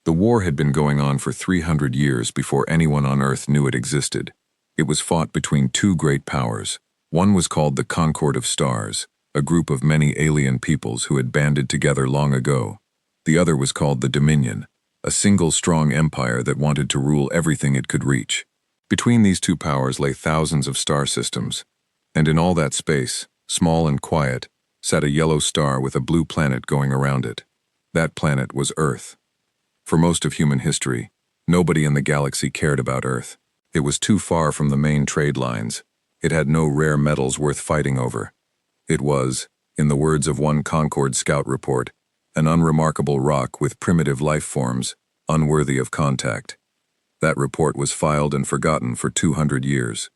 The war had been going on for 300 years before anyone on Earth knew it existed. It was fought between two great powers. One was called the Concord of Stars, a group of many alien peoples who had banded together long ago. The other was called the Dominion, a single strong empire that wanted to rule everything it could reach. Between these two powers lay thousands of star systems, and in all that space, small and quiet, sat a yellow star with a blue planet going around it. That planet was Earth. For most of human history, nobody in the galaxy cared about Earth. It was too far from the main trade lines. It had no rare metals worth fighting over. It was, in the words of one Concord scout report, an unremarkable rock with primitive life forms, unworthy of contact. That report was filed and forgotten for 200 years.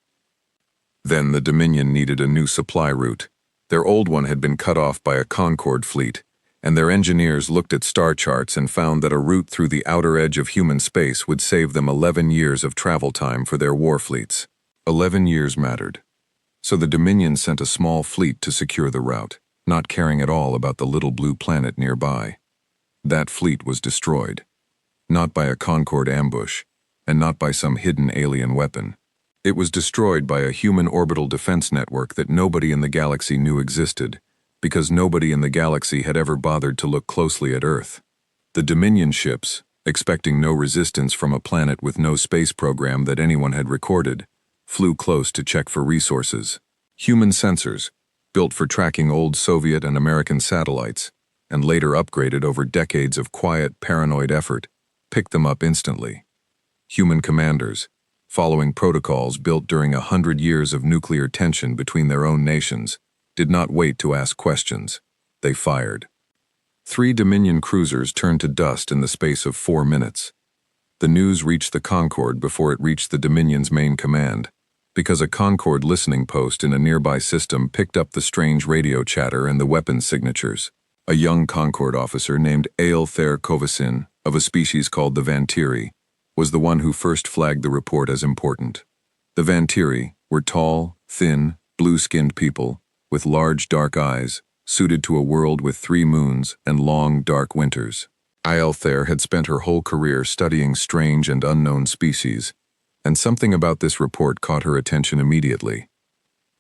Then the Dominion needed a new supply route. Their old one had been cut off by a Concord fleet, and their engineers looked at star charts and found that a route through the outer edge of human space would save them 11 years of travel time for their war fleets. 11 years mattered. So the Dominion sent a small fleet to secure the route, not caring at all about the little blue planet nearby. That fleet was destroyed. Not by a Concord ambush, and not by some hidden alien weapon. It was destroyed by a human orbital defense network that nobody in the galaxy knew existed, because nobody in the galaxy had ever bothered to look closely at Earth. The Dominion ships, expecting no resistance from a planet with no space program that anyone had recorded, flew close to check for resources. Human sensors, built for tracking old Soviet and American satellites, and later upgraded over decades of quiet, paranoid effort, picked them up instantly. Human commanders, following protocols built during 100 years of nuclear tension between their own nations, did not wait to ask questions. They fired. 3 Dominion cruisers turned to dust in the space of 4 minutes. The news reached the Concord before it reached the Dominion's main command, because a Concord listening post in a nearby system picked up the strange radio chatter and the weapons signatures. A young Concord officer named Aelthair Kovasin, of a species called the Vantiri, was the one who first flagged the report as important. The Vantiri were tall, thin, blue-skinned people, with large dark eyes, suited to a world with 3 moons and long, dark winters. Aelthair had spent her whole career studying strange and unknown species, and something about this report caught her attention immediately.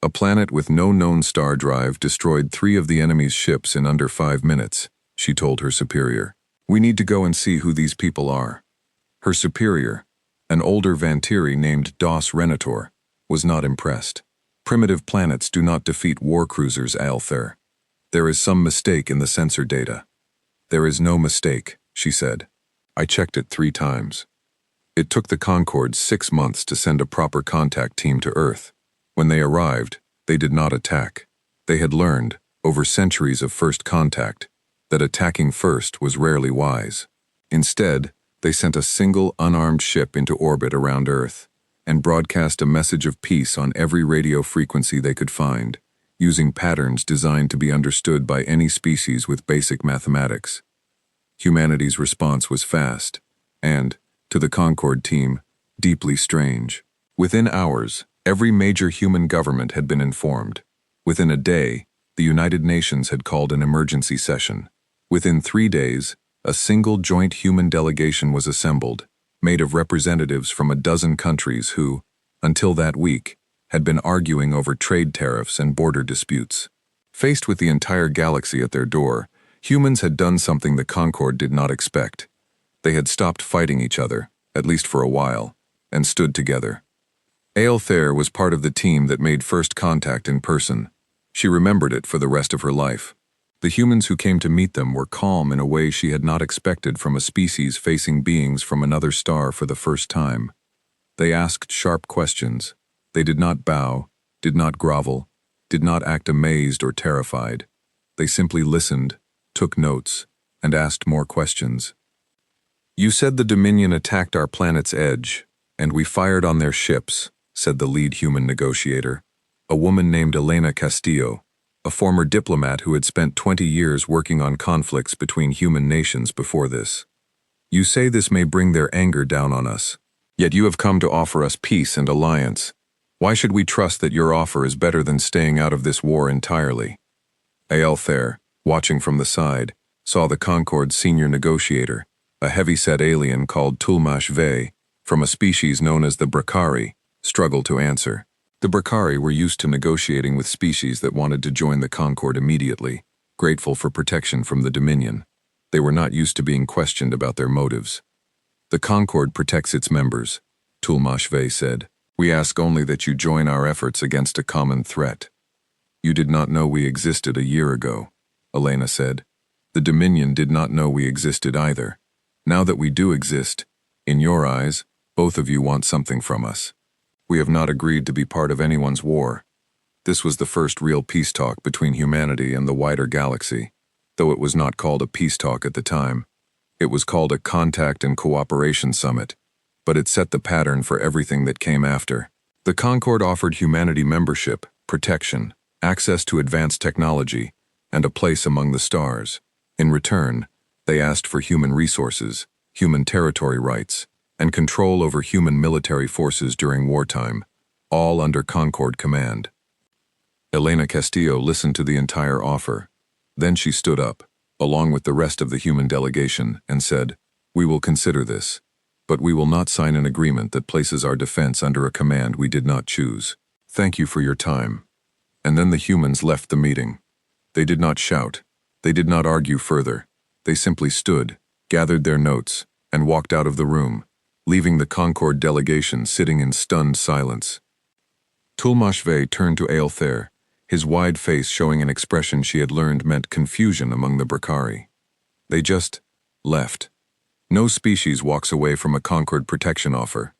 A planet with no known star drive destroyed 3 of the enemy's ships in under 5 minutes, she told her superior. We need to go and see who these people are. Her superior, an older Vantiri named Dos Renator, was not impressed. Primitive planets do not defeat war cruisers, Aelthair. There is some mistake in the sensor data. There is no mistake, she said. I checked it 3 times. It took the Concord 6 months to send a proper contact team to Earth. When they arrived, they did not attack. They had learned, over centuries of first contact, that attacking first was rarely wise. Instead, they sent a single unarmed ship into orbit around Earth and broadcast a message of peace on every radio frequency they could find, using patterns designed to be understood by any species with basic mathematics. Humanity's response was fast, and, to the Concord team, deeply strange. Within hours, every major human government had been informed. Within a day, the United Nations had called an emergency session. Within 3 days, a single joint human delegation was assembled, made of representatives from a dozen countries who, until that week, had been arguing over trade tariffs and border disputes. Faced with the entire galaxy at their door, humans had done something the Concord did not expect. They had stopped fighting each other, at least for a while, and stood together. Aelthair was part of the team that made first contact in person. She remembered it for the rest of her life. The humans who came to meet them were calm in a way she had not expected from a species facing beings from another star for the first time. They asked sharp questions. They did not bow, did not grovel, did not act amazed or terrified. They simply listened, took notes, and asked more questions. You said the Dominion attacked our planet's edge, and we fired on their ships, said the lead human negotiator, a woman named Elena Castillo, a former diplomat who had spent 20 years working on conflicts between human nations before this. You say this may bring their anger down on us, yet you have come to offer us peace and alliance. Why should we trust that your offer is better than staying out of this war entirely? Aelthair, watching from the side, saw the Concord's senior negotiator, A heavy-set alien called Tulmash Ve, from a species known as the Brakari, struggled to answer. The Brakari were used to negotiating with species that wanted to join the Concord immediately, grateful for protection from the Dominion. They were not used to being questioned about their motives. The Concord protects its members, Tulmash Ve said. We ask only that you join our efforts against a common threat. You did not know we existed a year ago, Elena said. The Dominion did not know we existed either. Now that we do exist, in your eyes, both of you want something from us. We have not agreed to be part of anyone's war. This was the first real peace talk between humanity and the wider galaxy, though it was not called a peace talk at the time. It was called a Contact and Cooperation Summit, but it set the pattern for everything that came after. The Concord offered humanity membership, protection, access to advanced technology, and a place among the stars. In return, they asked for human resources, human territory rights, and control over human military forces during wartime, all under Concord command. Elena Castillo listened to the entire offer. Then she stood up, along with the rest of the human delegation, and said, "We will consider this, but we will not sign an agreement that places our defense under a command we did not choose. Thank you for your time." And then the humans left the meeting. They did not shout. They did not argue further. They simply stood, gathered their notes, and walked out of the room, leaving the Concord delegation sitting in stunned silence. Tulmash Ve turned to Aelthair, his wide face showing an expression she had learned meant confusion among the Brakari. They just left. No species walks away from a Concord protection offer,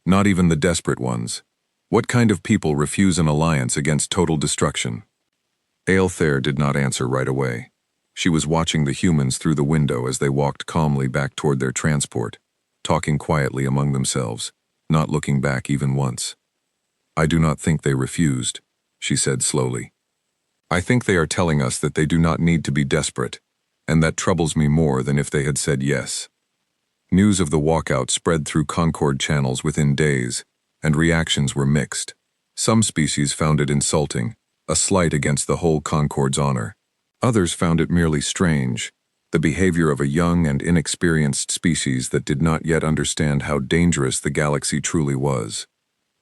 not even the desperate ones. What kind of people refuse an alliance against total destruction? Aelthair did not answer right away. She was watching the humans through the window as they walked calmly back toward their transport, talking quietly among themselves, not looking back even once. "I do not think they refused," she said slowly. "I think they are telling us that they do not need to be desperate, and that troubles me more than if they had said yes." News of the walkout spread through Concord channels within days, and reactions were mixed. Some species found it insulting, a slight against the whole Concord's honor. Others found it merely strange, the behavior of a young and inexperienced species that did not yet understand how dangerous the galaxy truly was.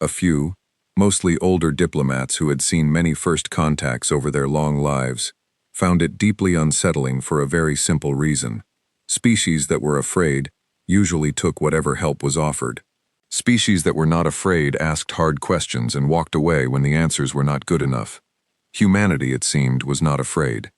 A few, mostly older diplomats who had seen many first contacts over their long lives, found it deeply unsettling for a very simple reason. Species that were afraid usually took whatever help was offered. Species that were not afraid asked hard questions and walked away when the answers were not good enough. Humanity, it seemed, was not afraid.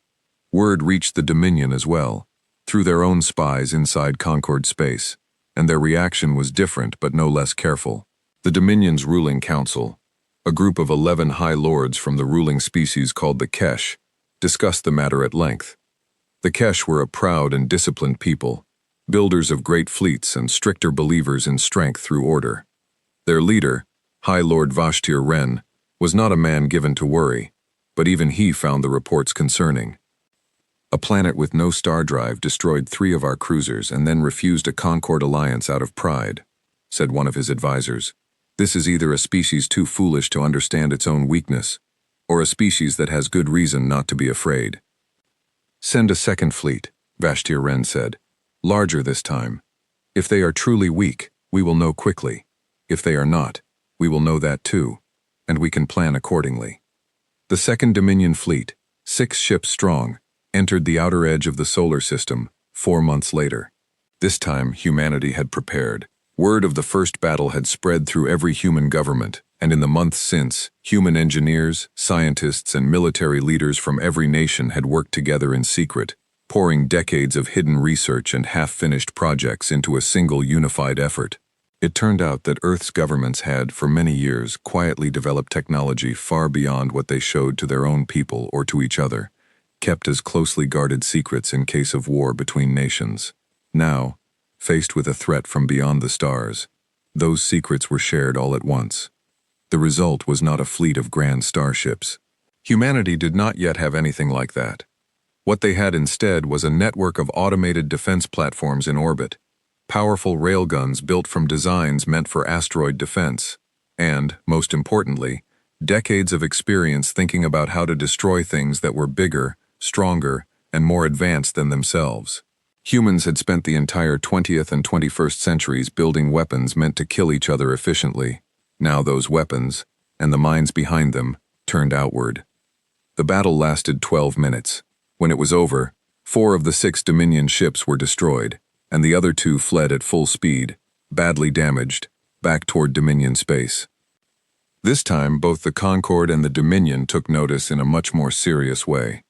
Word reached the Dominion as well, through their own spies inside Concord space, and their reaction was different but no less careful. The Dominion's ruling council, a group of 11 high lords from the ruling species called the Kesh, discussed the matter at length. The Kesh were a proud and disciplined people, builders of great fleets and stricter believers in strength through order. Their leader, High Lord Vashtir Wren, was not a man given to worry, but even he found the reports concerning. "A planet with no star drive destroyed 3 of our cruisers and then refused a Concord alliance out of pride," said one of his advisors. "This is either a species too foolish to understand its own weakness, or a species that has good reason not to be afraid." "Send a second fleet," Vashtir Wren said. "Larger this time. If they are truly weak, we will know quickly. If they are not, we will know that too, and we can plan accordingly." The second Dominion fleet, 6 ships strong, entered the outer edge of the solar system 4 months later. This time, humanity had prepared. Word of the first battle had spread through every human government, and in the months since, human engineers, scientists, and military leaders from every nation had worked together in secret, pouring decades of hidden research and half-finished projects into a single unified effort. It turned out that Earth's governments had, for many years, quietly developed technology far beyond what they showed to their own people or to each other, kept as closely guarded secrets in case of war between nations. Now, faced with a threat from beyond the stars, those secrets were shared all at once. The result was not a fleet of grand starships. Humanity did not yet have anything like that. What they had instead was a network of automated defense platforms in orbit, powerful railguns built from designs meant for asteroid defense, and, most importantly, decades of experience thinking about how to destroy things that were bigger, stronger, and more advanced than themselves. Humans had spent the entire 20th and 21st centuries building weapons meant to kill each other efficiently. Now those weapons, and the minds behind them, turned outward. The battle lasted 12 minutes. When it was over, 4 of the 6 Dominion ships were destroyed, and the other 2 fled at full speed, badly damaged, back toward Dominion space. This time, both the Concorde and the Dominion took notice in a much more serious way.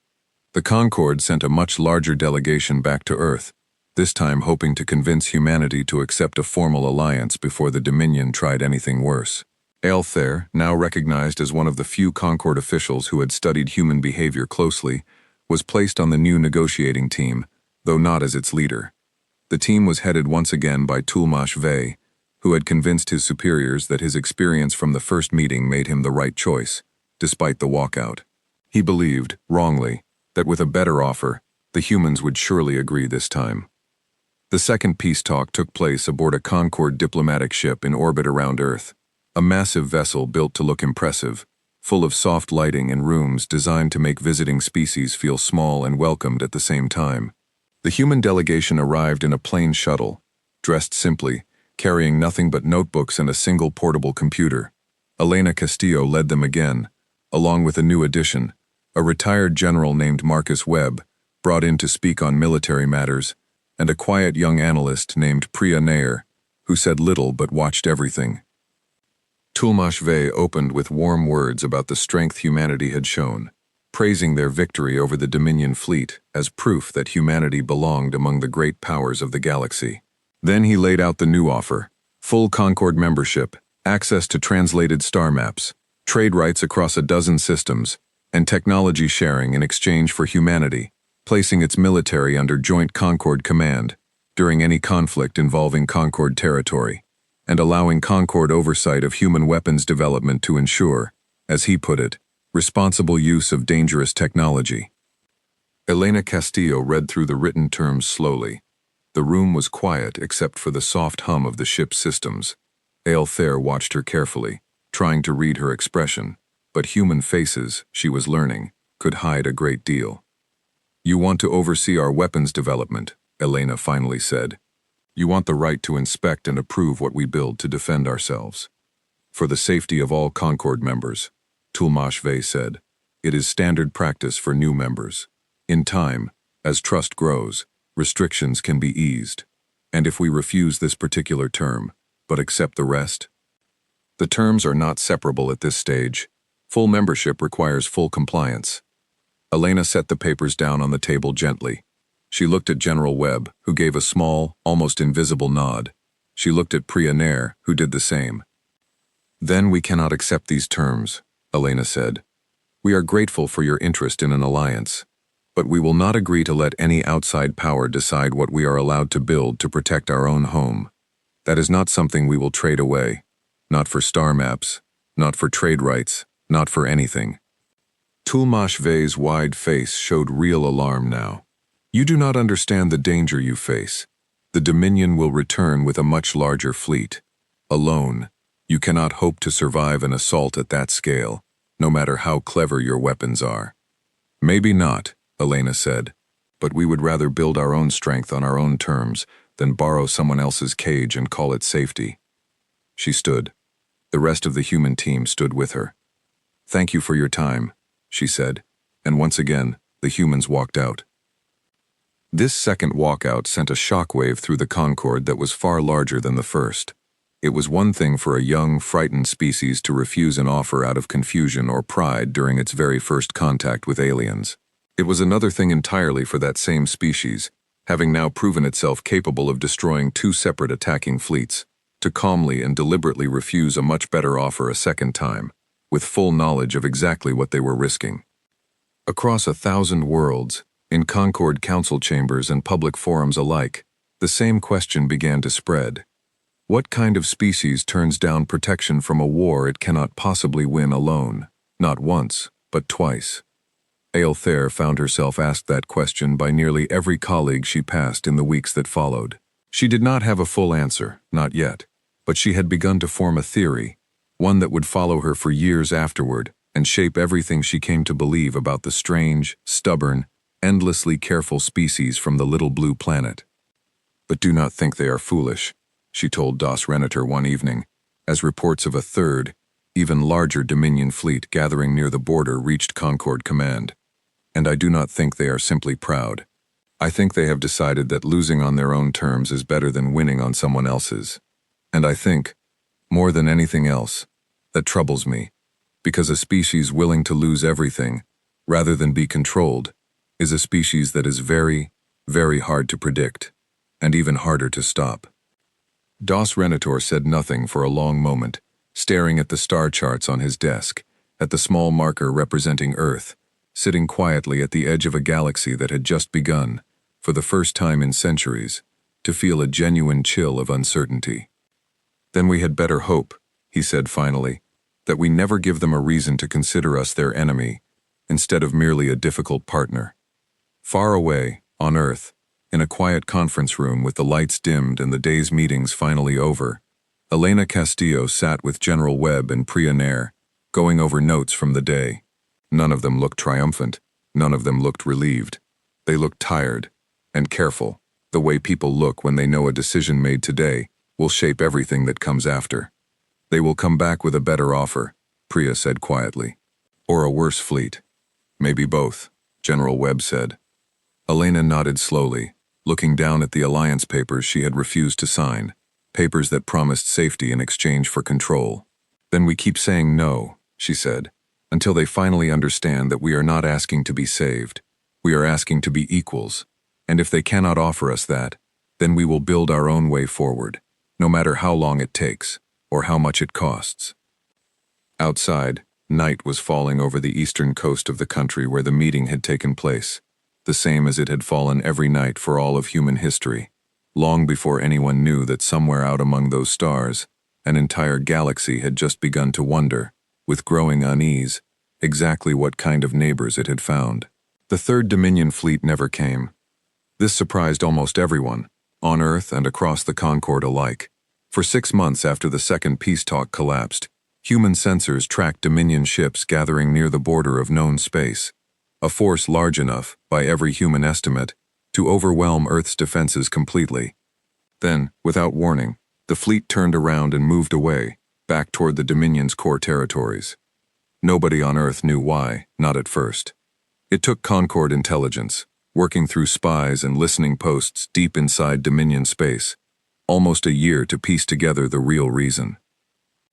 The Concorde sent a much larger delegation back to Earth, this time hoping to convince humanity to accept a formal alliance before the Dominion tried anything worse. Aelthair, now recognized as one of the few Concorde officials who had studied human behavior closely, was placed on the new negotiating team, though not as its leader. The team was headed once again by Tulmash Vey, who had convinced his superiors that his experience from the first meeting made him the right choice, despite the walkout. He believed, wrongly, that with a better offer, the humans would surely agree this time. The second peace talk took place aboard a Concorde diplomatic ship in orbit around Earth, a massive vessel built to look impressive, full of soft lighting and rooms designed to make visiting species feel small and welcomed at the same time. The human delegation arrived in a plain shuttle, dressed simply, carrying nothing but notebooks and a single portable computer. Elena Castillo led them again, along with a new addition, a retired general named Marcus Webb, brought in to speak on military matters, and a quiet young analyst named Priya Nair, who said little but watched everything. Tulmash Vey opened with warm words about the strength humanity had shown, praising their victory over the Dominion fleet as proof that humanity belonged among the great powers of the galaxy. Then he laid out the new offer: full Concorde membership, access to translated star maps, trade rights across a dozen systems, and technology sharing in exchange for humanity, placing its military under joint Concorde command during any conflict involving Concorde territory, and allowing Concorde oversight of human weapons development to ensure, as he put it, responsible use of dangerous technology. Elena Castillo read through the written terms slowly. The room was quiet except for the soft hum of the ship's systems. Aelthair watched her carefully, trying to read her expression, but human faces, she was learning, could hide a great deal. "You want to oversee our weapons development," Elena finally said. "You want the right to inspect and approve what we build to defend ourselves. For the safety of all Concorde members," Tulmash Vey said, "it is standard practice for new members. In time, as trust grows, restrictions can be eased. And if we refuse this particular term, but accept the rest?" The terms are not separable at this stage. Full membership requires full compliance. Elena set the papers down on the table gently. She looked at General Webb, who gave a small, almost invisible nod. She looked at Priya Nair, who did the same. "Then we cannot accept these terms," Elena said. "We are grateful for your interest in an alliance, but we will not agree to let any outside power decide what we are allowed to build to protect our own home. That is not something we will trade away. Not for star maps, not for trade rights, not for anything." Tulmash Vey's wide face showed real alarm now. "You do not understand the danger you face. The Dominion will return with a much larger fleet. Alone, you cannot hope to survive an assault at that scale, no matter how clever your weapons are." "Maybe not," Elena said, "but we would rather build our own strength on our own terms than borrow someone else's cage and call it safety." She stood. The rest of the human team stood with her. "Thank you for your time," she said, and once again, the humans walked out. This second walkout sent a shockwave through the Concorde that was far larger than the first. It was one thing for a young, frightened species to refuse an offer out of confusion or pride during its very first contact with aliens. It was another thing entirely for that same species, having now proven itself capable of destroying 2 separate attacking fleets, to calmly and deliberately refuse a much better offer a second time, with full knowledge of exactly what they were risking. Across 1,000 worlds, in Concorde council chambers and public forums alike, the same question began to spread. What kind of species turns down protection from a war it cannot possibly win alone, not once, but twice? Aelthair found herself asked that question by nearly every colleague she passed in the weeks that followed. She did not have a full answer, not yet, but she had begun to form a theory, one that would follow her for years afterward and shape everything she came to believe about the strange, stubborn, endlessly careful species from the little blue planet. But do not think they are foolish, she told Das Renator one evening, as reports of a third, even larger Dominion fleet gathering near the border reached Concord Command. And I do not think they are simply proud. I think they have decided that losing on their own terms is better than winning on someone else's. And I think, more than anything else, that troubles me, because a species willing to lose everything, rather than be controlled, is a species that is very, very hard to predict, and even harder to stop. Das Renator said nothing for a long moment, staring at the star charts on his desk, at the small marker representing Earth, sitting quietly at the edge of a galaxy that had just begun, for the first time in centuries, to feel a genuine chill of uncertainty. Then we had better hope, he said finally, that we never give them a reason to consider us their enemy, instead of merely a difficult partner. Far away, on Earth, in a quiet conference room with the lights dimmed and the day's meetings finally over, Elena Castillo sat with General Webb and Priya Nair, going over notes from the day. None of them looked triumphant, none of them looked relieved. They looked tired and careful, the way people look when they know a decision made today will shape everything that comes after. They will come back with a better offer, Priya said quietly. Or a worse fleet. Maybe both, General Webb said. Elena nodded slowly, looking down at the alliance papers she had refused to sign, papers that promised safety in exchange for control. Then we keep saying no, she said, until they finally understand that we are not asking to be saved. We are asking to be equals, and if they cannot offer us that, then we will build our own way forward, no matter how long it takes, or how much it costs. Outside, night was falling over the eastern coast of the country where the meeting had taken place, the same as it had fallen every night for all of human history, long before anyone knew that somewhere out among those stars, an entire galaxy had just begun to wonder, with growing unease, exactly what kind of neighbors it had found. The third Dominion fleet never came. This surprised almost everyone, on Earth and across the Concord alike. For 6 months after the second peace talk collapsed, human sensors tracked Dominion ships gathering near the border of known space, a force large enough, by every human estimate, to overwhelm Earth's defenses completely. Then, without warning, the fleet turned around and moved away, back toward the Dominion's core territories. Nobody on Earth knew why, not at first. It took Concord intelligence, working through spies and listening posts deep inside Dominion space, almost a year to piece together the real reason.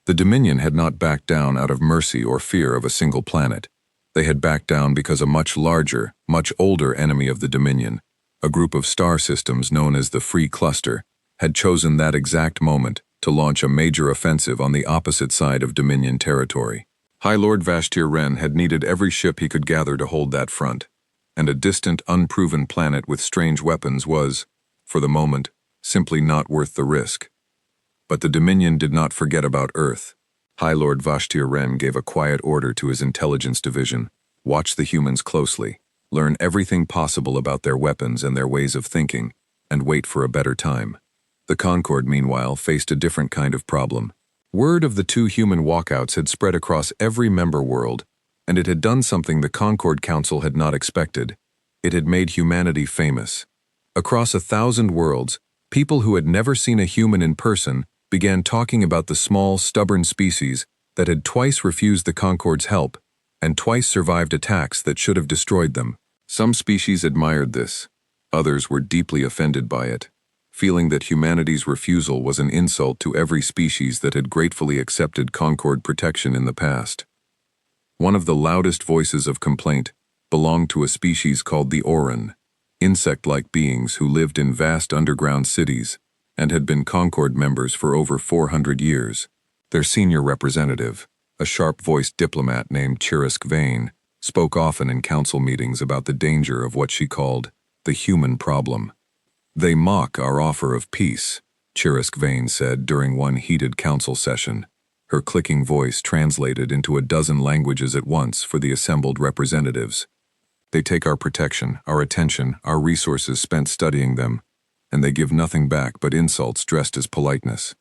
The Dominion had not backed down out of mercy or fear of a single planet. They had backed down because a much larger, much older enemy of the Dominion, a group of star systems known as the Free Cluster, had chosen that exact moment to launch a major offensive on the opposite side of Dominion territory. High Lord Vashtir Wren had needed every ship he could gather to hold that front, and a distant, unproven planet with strange weapons was, for the moment, simply not worth the risk. But the Dominion did not forget about Earth. High Lord Vashtir Wren gave a quiet order to his intelligence division: watch the humans closely, learn everything possible about their weapons and their ways of thinking, and wait for a better time. The Concord, meanwhile, faced a different kind of problem. Word of the 2 human walkouts had spread across every member world, and it had done something the Concord Council had not expected. It had made humanity famous. Across 1,000 worlds, people who had never seen a human in person began talking about the small, stubborn species that had twice refused the Concord's help and twice survived attacks that should have destroyed them. Some species admired this. Others were deeply offended by it, feeling that humanity's refusal was an insult to every species that had gratefully accepted Concord protection in the past. One of the loudest voices of complaint belonged to a species called the Oran, insect-like beings who lived in vast underground cities and had been Concord members for over 400 years. Their senior representative, a sharp-voiced diplomat named Chirisk Vane, spoke often in council meetings about the danger of what she called the human problem. They mock our offer of peace, Chirisk Vane said during one heated council session, her clicking voice translated into a dozen languages at once for the assembled representatives. They take our protection, our attention, our resources spent studying them, and they give nothing back but insults dressed as politeness.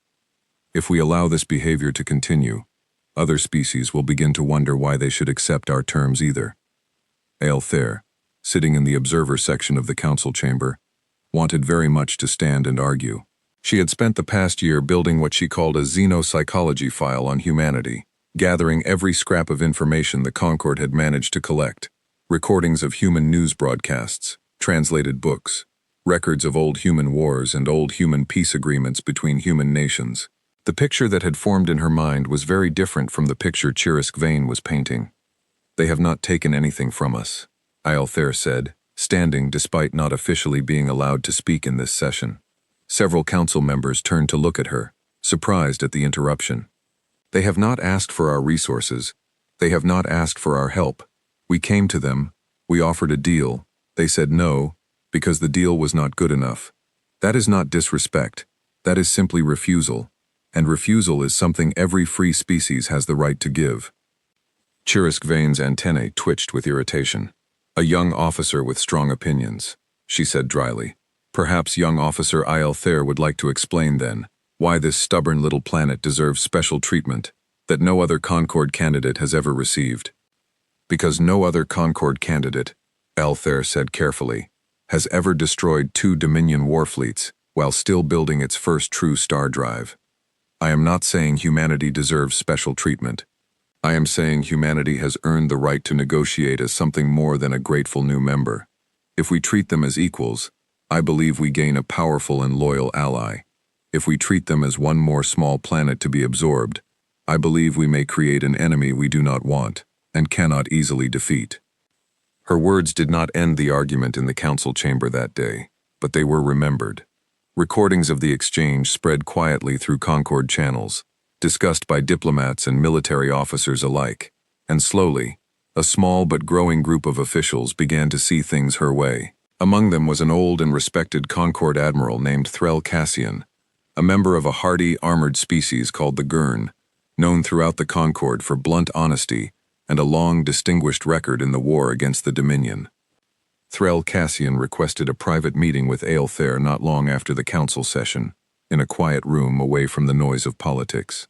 If we allow this behavior to continue, other species will begin to wonder why they should accept our terms either. Aelthair, sitting in the observer section of the council chamber, wanted very much to stand and argue. She had spent the past year building what she called a xenopsychology file on humanity, gathering every scrap of information the Concord had managed to collect: recordings of human news broadcasts, translated books, records of old human wars and old human peace agreements between human nations. The picture that had formed in her mind was very different from the picture Chirisk Vane was painting. "They have not taken anything from us," Aelthair said, standing despite not officially being allowed to speak in this session. Several council members turned to look at her, surprised at the interruption. "They have not asked for our resources. They have not asked for our help. We came to them. We offered a deal. They said no, because the deal was not good enough. That is not disrespect. That is simply refusal. And refusal is something every free species has the right to give." Chirisk Vane's antennae twitched with irritation. "A young officer with strong opinions," she said dryly. "Perhaps young officer Aelthair would like to explain then why this stubborn little planet deserves special treatment that no other Concord candidate has ever received." "Because no other Concord candidate," Aelthair said carefully, "has ever destroyed 2 Dominion war fleets while still building its first true star drive. I am not saying humanity deserves special treatment. I am saying humanity has earned the right to negotiate as something more than a grateful new member. If we treat them as equals, I believe we gain a powerful and loyal ally. If we treat them as one more small planet to be absorbed, I believe we may create an enemy we do not want and cannot easily defeat." Her words did not end the argument in the council chamber that day, but they were remembered. Recordings of the exchange spread quietly through Concord channels, discussed by diplomats and military officers alike, and slowly, a small but growing group of officials began to see things her way. Among them was an old and respected Concord admiral named Threl Cassian, a member of a hardy, armored species called the Gurn, known throughout the Concord for blunt honesty and a long, distinguished record in the war against the Dominion. Threl Cassian requested a private meeting with Aelthair not long after the council session, in a quiet room away from the noise of politics.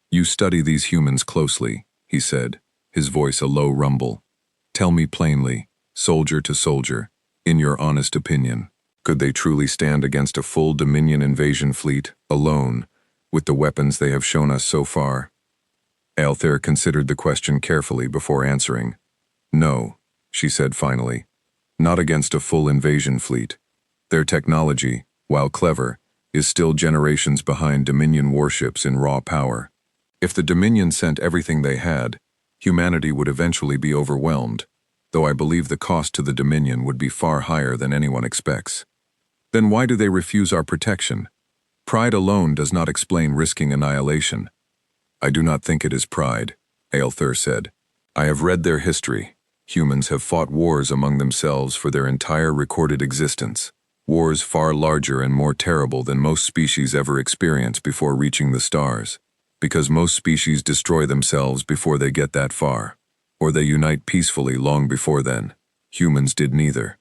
"You study these humans closely," he said, his voice a low rumble. "Tell me plainly, soldier to soldier, in your honest opinion, could they truly stand against a full Dominion invasion fleet, alone, with the weapons they have shown us so far?" Aelthair considered the question carefully before answering. "No," she said finally. "Not against a full invasion fleet. Their technology, while clever, is still generations behind Dominion warships in raw power. If the Dominion sent everything they had, humanity would eventually be overwhelmed, though I believe the cost to the Dominion would be far higher than anyone expects. Then why do they refuse our protection? Pride alone does not explain risking annihilation." "I do not think it is pride," Aelthair said. "I have read their history. Humans have fought wars among themselves for their entire recorded existence, wars far larger and more terrible than most species ever experience before reaching the stars, because most species destroy themselves before they get that far, or they unite peacefully long before then. Humans did neither.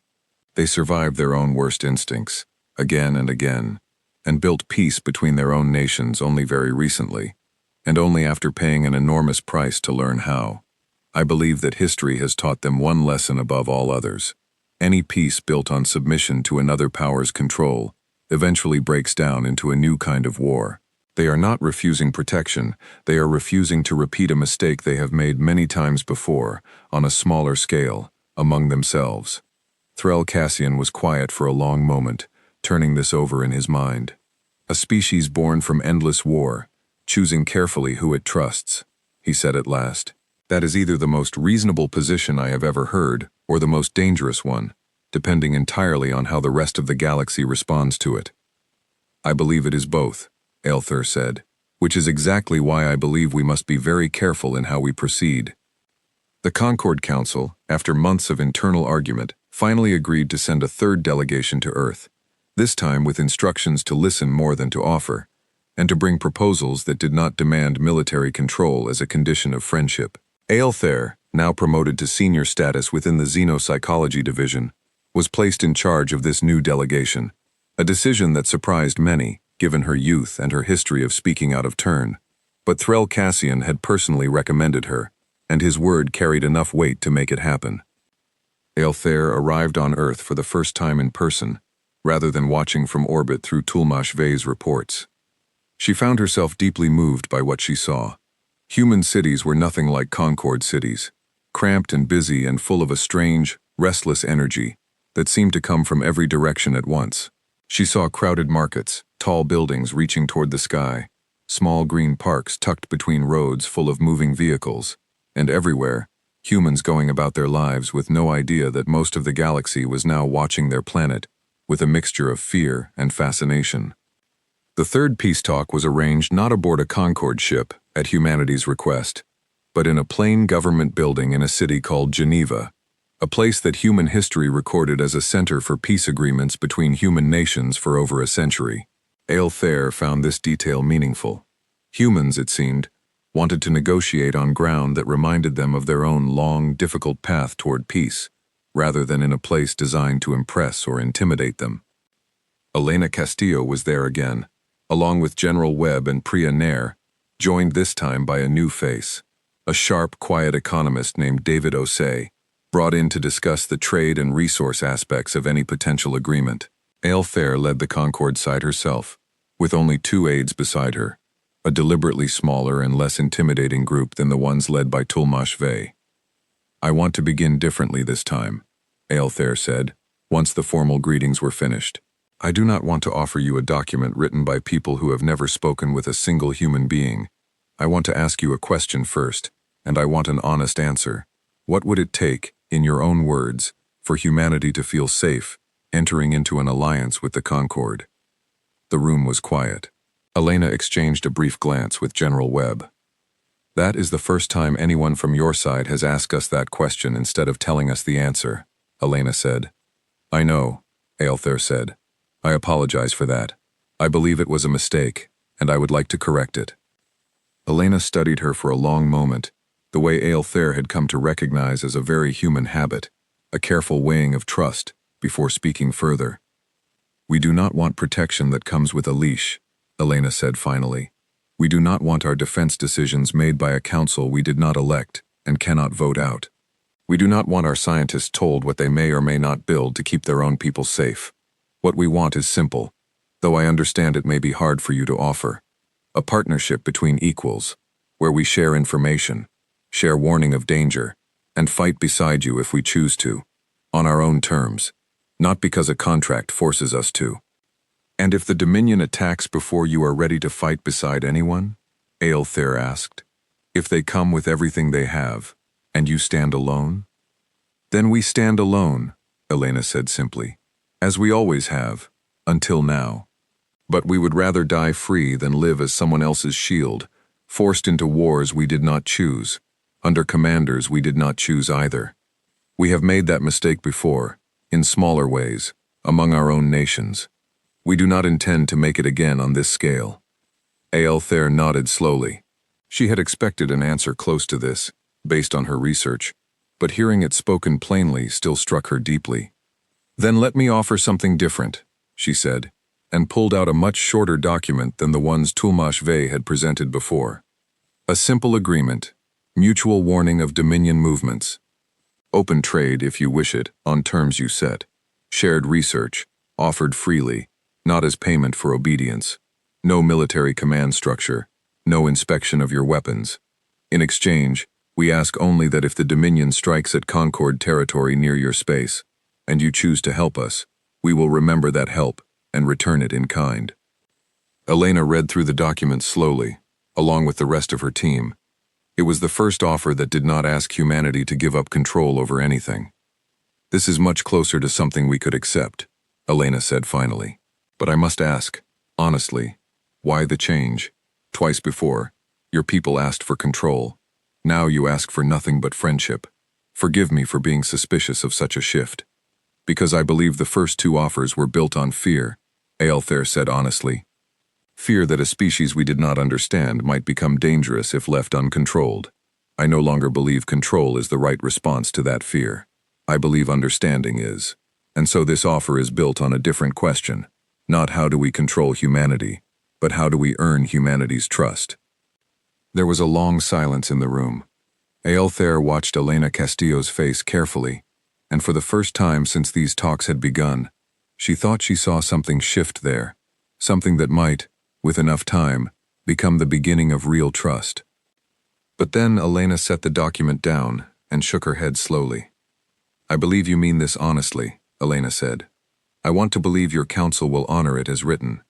They survived their own worst instincts, again and again, and built peace between their own nations only very recently, and only after paying an enormous price to learn how. I believe that history has taught them one lesson above all others. Any peace built on submission to another power's control eventually breaks down into a new kind of war. They are not refusing protection, they are refusing to repeat a mistake they have made many times before, on a smaller scale, among themselves." Threl Cassian was quiet for a long moment, turning this over in his mind. "A species born from endless war, choosing carefully who it trusts," he said at last. "That is either the most reasonable position I have ever heard, or the most dangerous one, depending entirely on how the rest of the galaxy responds to it." "I believe it is both," Aelthair said, "which is exactly why I believe we must be very careful in how we proceed." The Concord Council, after months of internal argument, finally agreed to send a third delegation to Earth, this time with instructions to listen more than to offer, and to bring proposals that did not demand military control as a condition of friendship. Aelthair, now promoted to senior status within the Xenopsychology Division, was placed in charge of this new delegation, a decision that surprised many, given her youth and her history of speaking out of turn. But Threl Cassian had personally recommended her, and his word carried enough weight to make it happen. Aelthair arrived on Earth for the first time in person, rather than watching from orbit through Tulmash Vey's reports. She found herself deeply moved by what she saw. Human cities were nothing like Concord cities, cramped and busy and full of a strange, restless energy that seemed to come from every direction at once. She saw crowded markets, tall buildings reaching toward the sky, small green parks tucked between roads full of moving vehicles, and everywhere, humans going about their lives with no idea that most of the galaxy was now watching their planet with a mixture of fear and fascination. The third peace talk was arranged not aboard a Concorde ship, at humanity's request, but in a plain government building in a city called Geneva, a place that human history recorded as a center for peace agreements between human nations for over a century. Aelthair found this detail meaningful. Humans, it seemed, wanted to negotiate on ground that reminded them of their own long, difficult path toward peace, rather than in a place designed to impress or intimidate them. Elena Castillo was there again, along with General Webb and Priya Nair, joined this time by a new face, a sharp, quiet economist named David Osei, brought in to discuss the trade and resource aspects of any potential agreement. Aelthair led the Concorde side herself, with only 2 aides beside her, a deliberately smaller and less intimidating group than the ones led by Tulmash Vey. "I want to begin differently this time," Aelthair said, once the formal greetings were finished. "I do not want to offer you a document written by people who have never spoken with a single human being. I want to ask you a question first, and I want an honest answer. What would it take, in your own words, for humanity to feel safe, entering into an alliance with the Concorde?" The room was quiet. Elena exchanged a brief glance with General Webb. "That is the first time anyone from your side has asked us that question instead of telling us the answer," Elena said. "I know," Aelthair said. "I apologize for that. I believe it was a mistake, and I would like to correct it." Elena studied her for a long moment, the way Aelthair had come to recognize as a very human habit, a careful weighing of trust before speaking further. "We do not want protection that comes with a leash," Elena said finally. "We do not want our defense decisions made by a council we did not elect and cannot vote out. We do not want our scientists told what they may or may not build to keep their own people safe. What we want is simple, though I understand it may be hard for you to offer. A partnership between equals, where we share information, share warning of danger, and fight beside you if we choose to, on our own terms, not because a contract forces us to." "And if the Dominion attacks before you are ready to fight beside anyone?" Aelthair asked. "If they come with everything they have, and you stand alone?" "Then we stand alone," Elena said simply, "as we always have, until now. But we would rather die free than live as someone else's shield, forced into wars we did not choose, under commanders we did not choose either. We have made that mistake before, in smaller ways, among our own nations. We do not intend to make it again on this scale." Aelthair nodded slowly. She had expected an answer close to this, based on her research, but hearing it spoken plainly still struck her deeply. "Then let me offer something different," she said, and pulled out a much shorter document than the ones Tulmash Vey had presented before. "A simple agreement, mutual warning of Dominion movements. Open trade, if you wish it, on terms you set. Shared research, offered freely, not as payment for obedience. No military command structure, no inspection of your weapons. In exchange, we ask only that if the Dominion strikes at Concorde territory near your space, and you choose to help us, we will remember that help and return it in kind." Elena read through the document slowly, along with the rest of her team. It was the first offer that did not ask humanity to give up control over anything. "This is much closer to something we could accept," Elena said finally. "But I must ask, honestly, why the change? Twice before, your people asked for control. Now you ask for nothing but friendship. Forgive me for being suspicious of such a shift." "Because I believe the first 2 offers were built on fear," Aelthair said honestly. "Fear that a species we did not understand might become dangerous if left uncontrolled. I no longer believe control is the right response to that fear. I believe understanding is. And so this offer is built on a different question. Not how do we control humanity, but how do we earn humanity's trust?" There was a long silence in the room. Aelthair watched Elena Castillo's face carefully, and for the first time since these talks had begun, she thought she saw something shift there, something that might, with enough time, become the beginning of real trust. But then Elena set the document down and shook her head slowly. "I believe you mean this honestly," Elena said. "I want to believe your council will honor it as written,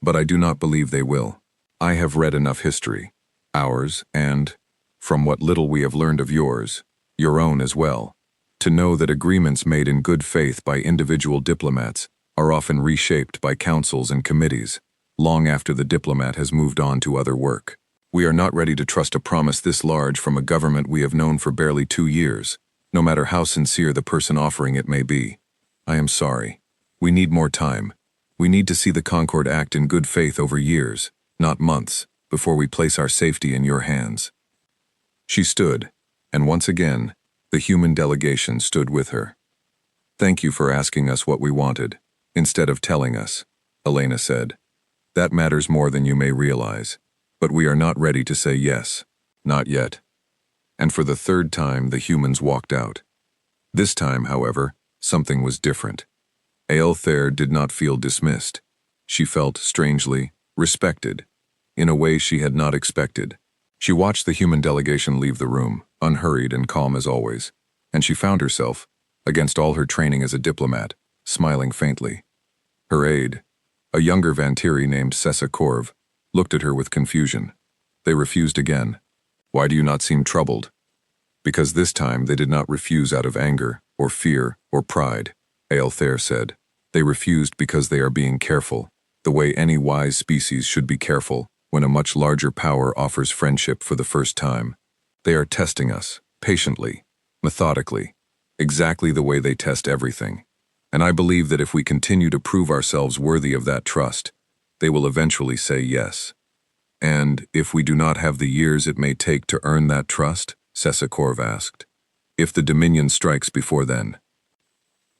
but I do not believe they will. I have read enough history, ours and, from what little we have learned of yours, your own as well, to know that agreements made in good faith by individual diplomats are often reshaped by councils and committees, long after the diplomat has moved on to other work. We are not ready to trust a promise this large from a government we have known for barely 2 years, no matter how sincere the person offering it may be. I am sorry. We need more time. We need to see the Concord act in good faith over years, not months, before we place our safety in your hands." She stood, and once again, the human delegation stood with her. "Thank you for asking us what we wanted, instead of telling us," Elena said. "That matters more than you may realize, but we are not ready to say yes, not yet." And for the third time, the humans walked out. This time, however, something was different. Aelthair did not feel dismissed. She felt, strangely, respected, in a way she had not expected. She watched the human delegation leave the room, unhurried and calm as always, and she found herself, against all her training as a diplomat, smiling faintly. Her aide, a younger Vantiri named Sessa Corv, looked at her with confusion. They refused again. "Why do you not seem troubled?" "Because this time they did not refuse out of anger, or fear, or pride," Aelthair said. "They refused because they are being careful, the way any wise species should be careful when a much larger power offers friendship for the first time. They are testing us, patiently, methodically, exactly the way they test everything. And I believe that if we continue to prove ourselves worthy of that trust, they will eventually say yes. And if we do not have the years it may take to earn that trust?" Sessa Corv asked. "If the Dominion strikes before then?"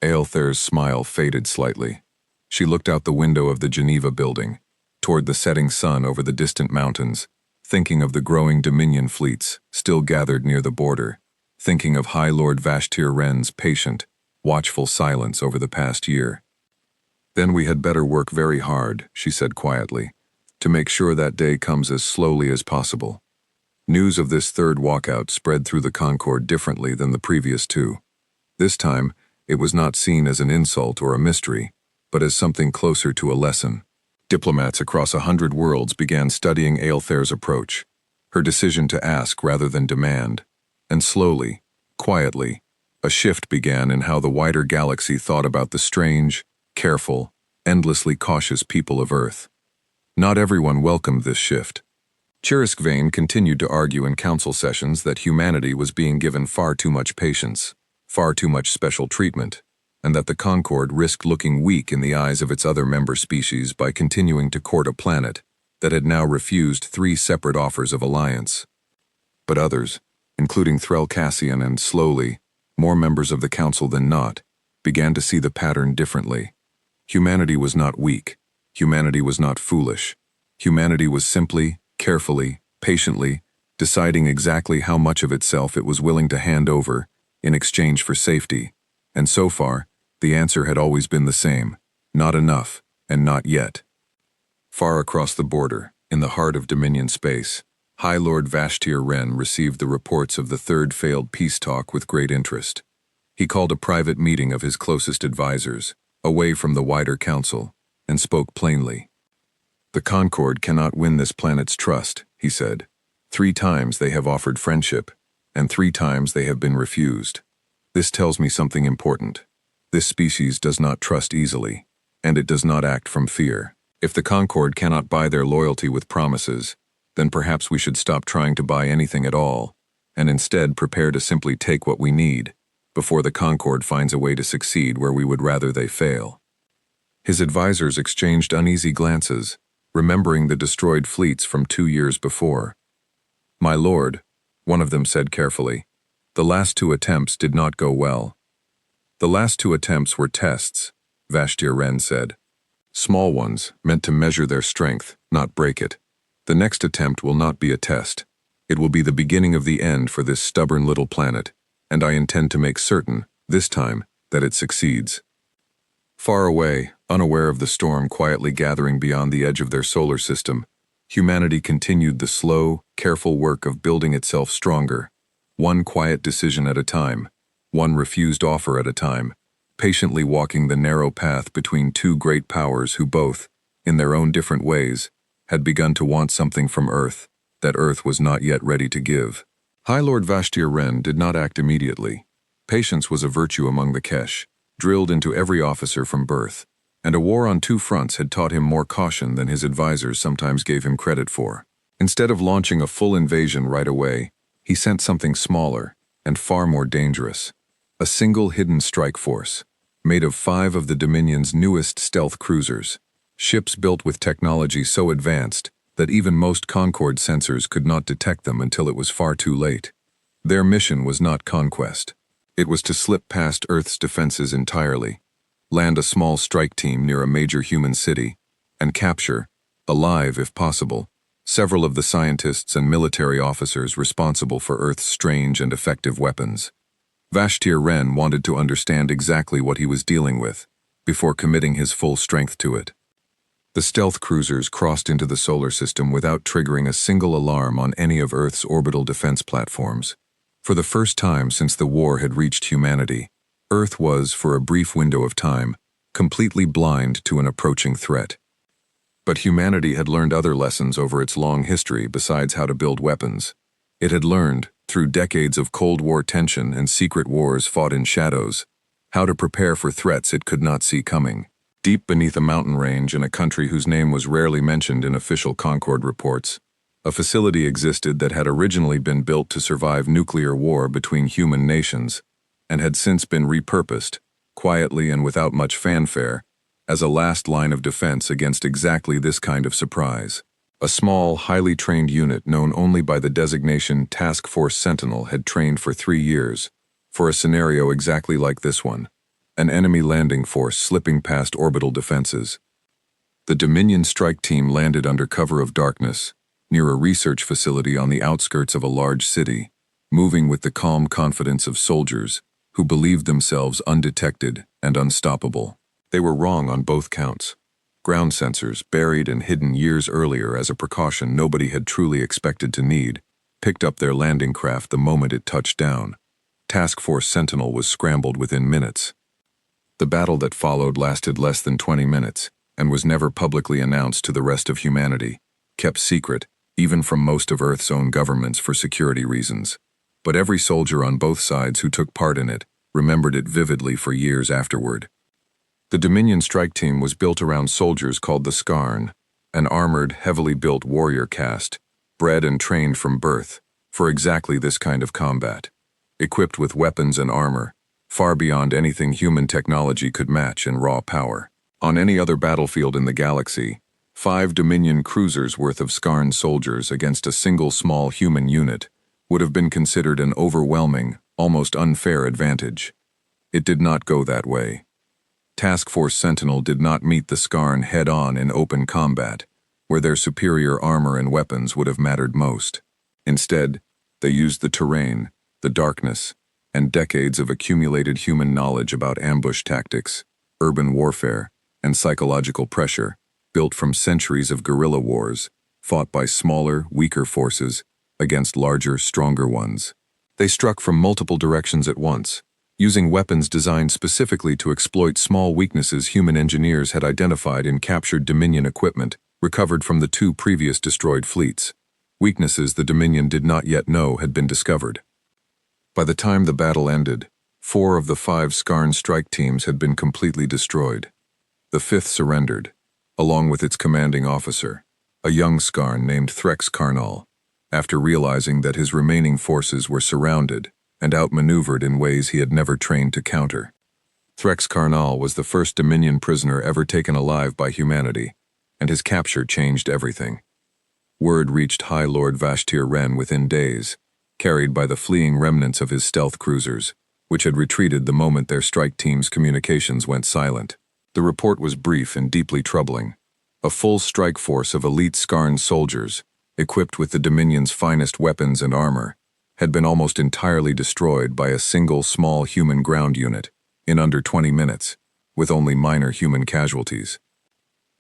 Aelthair's smile faded slightly. She looked out the window of the Geneva building, toward the setting sun over the distant mountains, thinking of the growing Dominion fleets still gathered near the border, thinking of High Lord Vashtir Wren's patient, watchful silence over the past year. "Then we had better work very hard," she said quietly, "to make sure that day comes as slowly as possible." News of this third walkout spread through the Concord differently than the previous two. This time, it was not seen as an insult or a mystery, but as something closer to a lesson. Diplomats across 100 worlds began studying Aelthair's approach, her decision to ask rather than demand, and slowly, quietly, a shift began in how the wider galaxy thought about the strange, careful, endlessly cautious people of Earth. Not everyone welcomed this shift. Chiriskvane continued to argue in council sessions that humanity was being given far too much patience, far too much special treatment, and that the Concord risked looking weak in the eyes of its other member species by continuing to court a planet that had now refused 3 separate offers of alliance. But others, including Threl Cassian and, slowly, more members of the council than not, began to see the pattern differently. Humanity was not weak. Humanity was not foolish. Humanity was simply, carefully, patiently, deciding exactly how much of itself it was willing to hand over in exchange for safety, and so far, the answer had always been the same: not enough, and not yet. Far across the border, in the heart of Dominion space, High Lord Vashtir Wren received the reports of the third failed peace talk with great interest. He called a private meeting of his closest advisors, away from the wider council, and spoke plainly. "The Concord cannot win this planet's trust," he said. 3 times they have offered friendship, and 3 times they have been refused. This tells me something important. This species does not trust easily, and it does not act from fear. If the Concord cannot buy their loyalty with promises, then perhaps we should stop trying to buy anything at all, and instead prepare to simply take what we need, before the Concord finds a way to succeed where we would rather they fail. His advisors exchanged uneasy glances, remembering the destroyed fleets from 2 years before. "My lord," one of them said carefully, "the last 2 attempts did not go well." "The last 2 attempts were tests," Vashtir Wren said. "Small ones, meant to measure their strength, not break it. The next attempt will not be a test. It will be the beginning of the end for this stubborn little planet, and I intend to make certain this time that it succeeds. Far away, unaware of the storm quietly gathering beyond the edge of their solar system, humanity continued the slow, careful work of building itself stronger, one quiet decision at a time, one refused offer at a time, patiently walking the narrow path between two great powers who both, in their own different ways, had begun to want something from Earth that Earth was not yet ready to give. High Lord Vashtir Wren did not act immediately. Patience was a virtue among the Kesh, drilled into every officer from birth, and a war on two fronts had taught him more caution than his advisors sometimes gave him credit for. Instead of launching a full invasion right away, he sent something smaller and far more dangerous. A single hidden strike force, made of 5 of the Dominion's newest stealth cruisers, ships built with technology so advanced that even most Concord sensors could not detect them until it was far too late. Their mission was not conquest. It was to slip past Earth's defenses entirely, land a small strike team near a major human city, and capture, alive if possible, several of the scientists and military officers responsible for Earth's strange and effective weapons. Vashtir Wren wanted to understand exactly what he was dealing with before committing his full strength to it. The stealth cruisers crossed into the solar system without triggering a single alarm on any of Earth's orbital defense platforms. For the first time since the war had reached humanity, Earth was, for a brief window of time, completely blind to an approaching threat. But humanity had learned other lessons over its long history besides how to build weapons. It had learned, through decades of Cold War tension and secret wars fought in shadows, how to prepare for threats it could not see coming. Deep beneath a mountain range in a country whose name was rarely mentioned in official Concord reports, a facility existed that had originally been built to survive nuclear war between human nations, and had since been repurposed, quietly and without much fanfare, as a last line of defense against exactly this kind of surprise. A small, highly trained unit known only by the designation Task Force Sentinel had trained for 3 years, for a scenario exactly like this one, an enemy landing force slipping past orbital defenses. The Dominion strike team landed under cover of darkness, near a research facility on the outskirts of a large city, moving with the calm confidence of soldiers who believed themselves undetected and unstoppable. They were wrong on both counts. Ground sensors, buried and hidden years earlier as a precaution nobody had truly expected to need, picked up their landing craft the moment it touched down. Task Force Sentinel was scrambled within minutes. The battle that followed lasted less than 20 minutes and was never publicly announced to the rest of humanity, kept secret, even from most of Earth's own governments for security reasons. But every soldier on both sides who took part in it remembered it vividly for years afterward. The Dominion strike team was built around soldiers called the Skarn, an armored, heavily built warrior caste, bred and trained from birth for exactly this kind of combat, equipped with weapons and armor, far beyond anything human technology could match in raw power. On any other battlefield in the galaxy, 5 Dominion cruisers worth of Skarn soldiers against a single small human unit would have been considered an overwhelming, almost unfair advantage. It did not go that way. Task Force Sentinel did not meet the Skarn head-on in open combat, where their superior armor and weapons would have mattered most. Instead, they used the terrain, the darkness, and decades of accumulated human knowledge about ambush tactics, urban warfare, and psychological pressure, built from centuries of guerrilla wars, fought by smaller, weaker forces against larger, stronger ones. They struck from multiple directions at once, using weapons designed specifically to exploit small weaknesses human engineers had identified in captured Dominion equipment recovered from the 2 previous destroyed fleets. Weaknesses the Dominion did not yet know had been discovered. By the time the battle ended, 4 of the 5 Skarn strike teams had been completely destroyed. The 5th surrendered, along with its commanding officer, a young Skarn named Threx Karnal, after realizing that his remaining forces were surrounded and outmaneuvered in ways he had never trained to counter. Threx Karnal was the first Dominion prisoner ever taken alive by humanity, and his capture changed everything. Word reached High Lord Vashtir Wren within days, carried by the fleeing remnants of his stealth cruisers, which had retreated the moment their strike team's communications went silent. The report was brief and deeply troubling. A full strike force of elite Skarn soldiers, equipped with the Dominion's finest weapons and armor, had been almost entirely destroyed by a single small human ground unit in under 20 minutes, with only minor human casualties.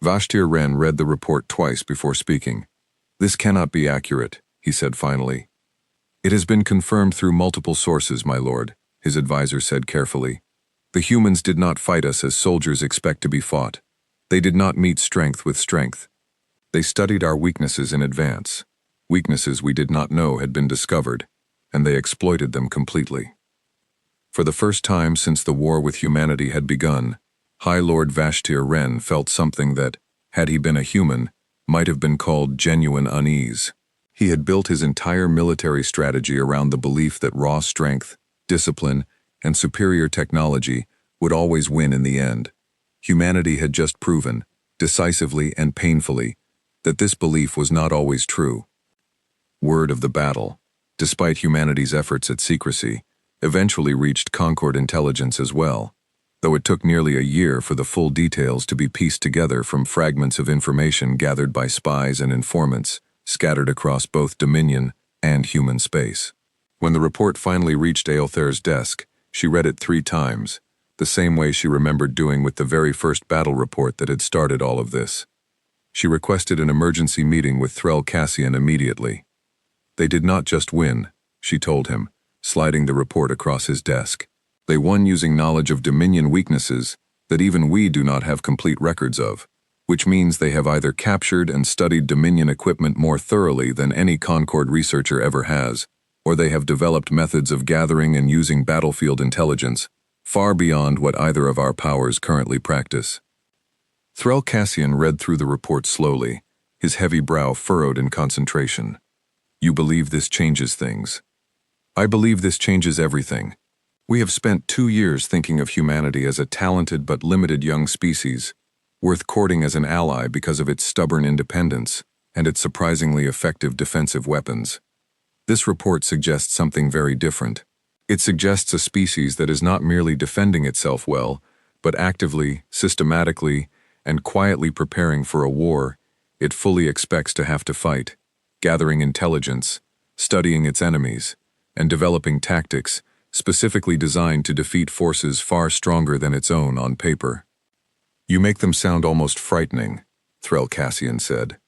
Vashtir Wren read the report twice before speaking. "This cannot be accurate," he said finally. "It has been confirmed through multiple sources, my lord," his advisor said carefully. "The humans did not fight us as soldiers expect to be fought. They did not meet strength with strength. They studied our weaknesses in advance, weaknesses we did not know had been discovered, and they exploited them completely." For the first time since the war with humanity had begun, High Lord Vashtir Wren felt something that, had he been a human, might have been called genuine unease. He had built his entire military strategy around the belief that raw strength, discipline, and superior technology would always win in the end. Humanity had just proven, decisively and painfully, that this belief was not always true. Word of the battle, despite humanity's efforts at secrecy, eventually reached Concord intelligence as well, though it took nearly a year for the full details to be pieced together from fragments of information gathered by spies and informants scattered across both Dominion and human space. When the report finally reached Aelthair's desk, she read it 3 times, the same way she remembered doing with the very first battle report that had started all of this. She requested an emergency meeting with Threll Cassian immediately. "They did not just win," she told him, sliding the report across his desk. "They won using knowledge of Dominion weaknesses that even we do not have complete records of, which means they have either captured and studied Dominion equipment more thoroughly than any Concord researcher ever has, or they have developed methods of gathering and using battlefield intelligence far beyond what either of our powers currently practice." Threll Cassian read through the report slowly, his heavy brow furrowed in concentration. "You believe this changes things?" "I believe this changes everything. We have spent 2 years thinking of humanity as a talented but limited young species, worth courting as an ally because of its stubborn independence and its surprisingly effective defensive weapons. This report suggests something very different. It suggests a species that is not merely defending itself well, but actively, systematically, and quietly preparing for a war it fully expects to have to fight, gathering intelligence, studying its enemies, and developing tactics specifically designed to defeat forces far stronger than its own on paper." "You make them sound almost frightening," Threll Cassian said.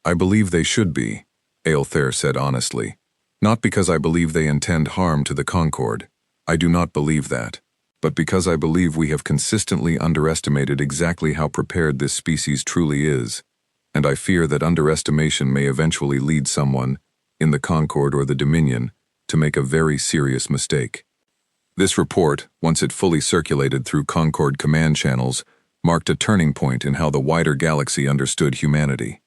"I believe they should be," Aelthair said honestly. "Not because I believe they intend harm to the Concord. I do not believe that. But because I believe we have consistently underestimated exactly how prepared this species truly is, and I fear that underestimation may eventually lead someone, in the Concord or the Dominion, to make a very serious mistake." This report, once it fully circulated through Concord command channels, marked a turning point in how the wider galaxy understood humanity.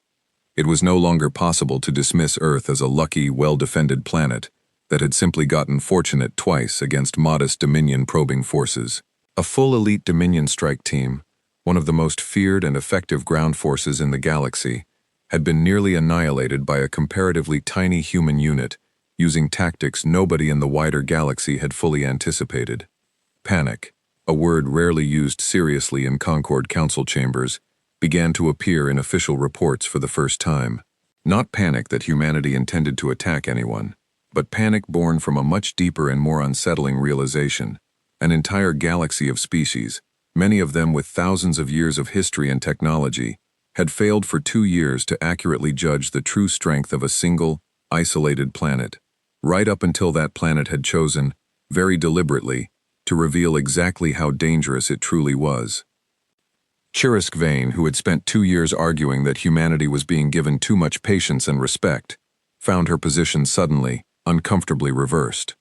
It was no longer possible to dismiss Earth as a lucky, well-defended planet that had simply gotten fortunate twice against modest Dominion probing forces. A full elite Dominion strike team, one of the most feared and effective ground forces in the galaxy, had been nearly annihilated by a comparatively tiny human unit using tactics nobody in the wider galaxy had fully anticipated. Panic, a word rarely used seriously in Concord council chambers, began to appear in official reports for the first time. Not panic that humanity intended to attack anyone, but panic born from a much deeper and more unsettling realization. An entire galaxy of species, many of them with thousands of years of history and technology, had failed for 2 years to accurately judge the true strength of a single, isolated planet, right up until that planet had chosen, very deliberately, to reveal exactly how dangerous it truly was. Chirisk Vane, who had spent 2 years arguing that humanity was being given too much patience and respect, found her position suddenly, uncomfortably reversed.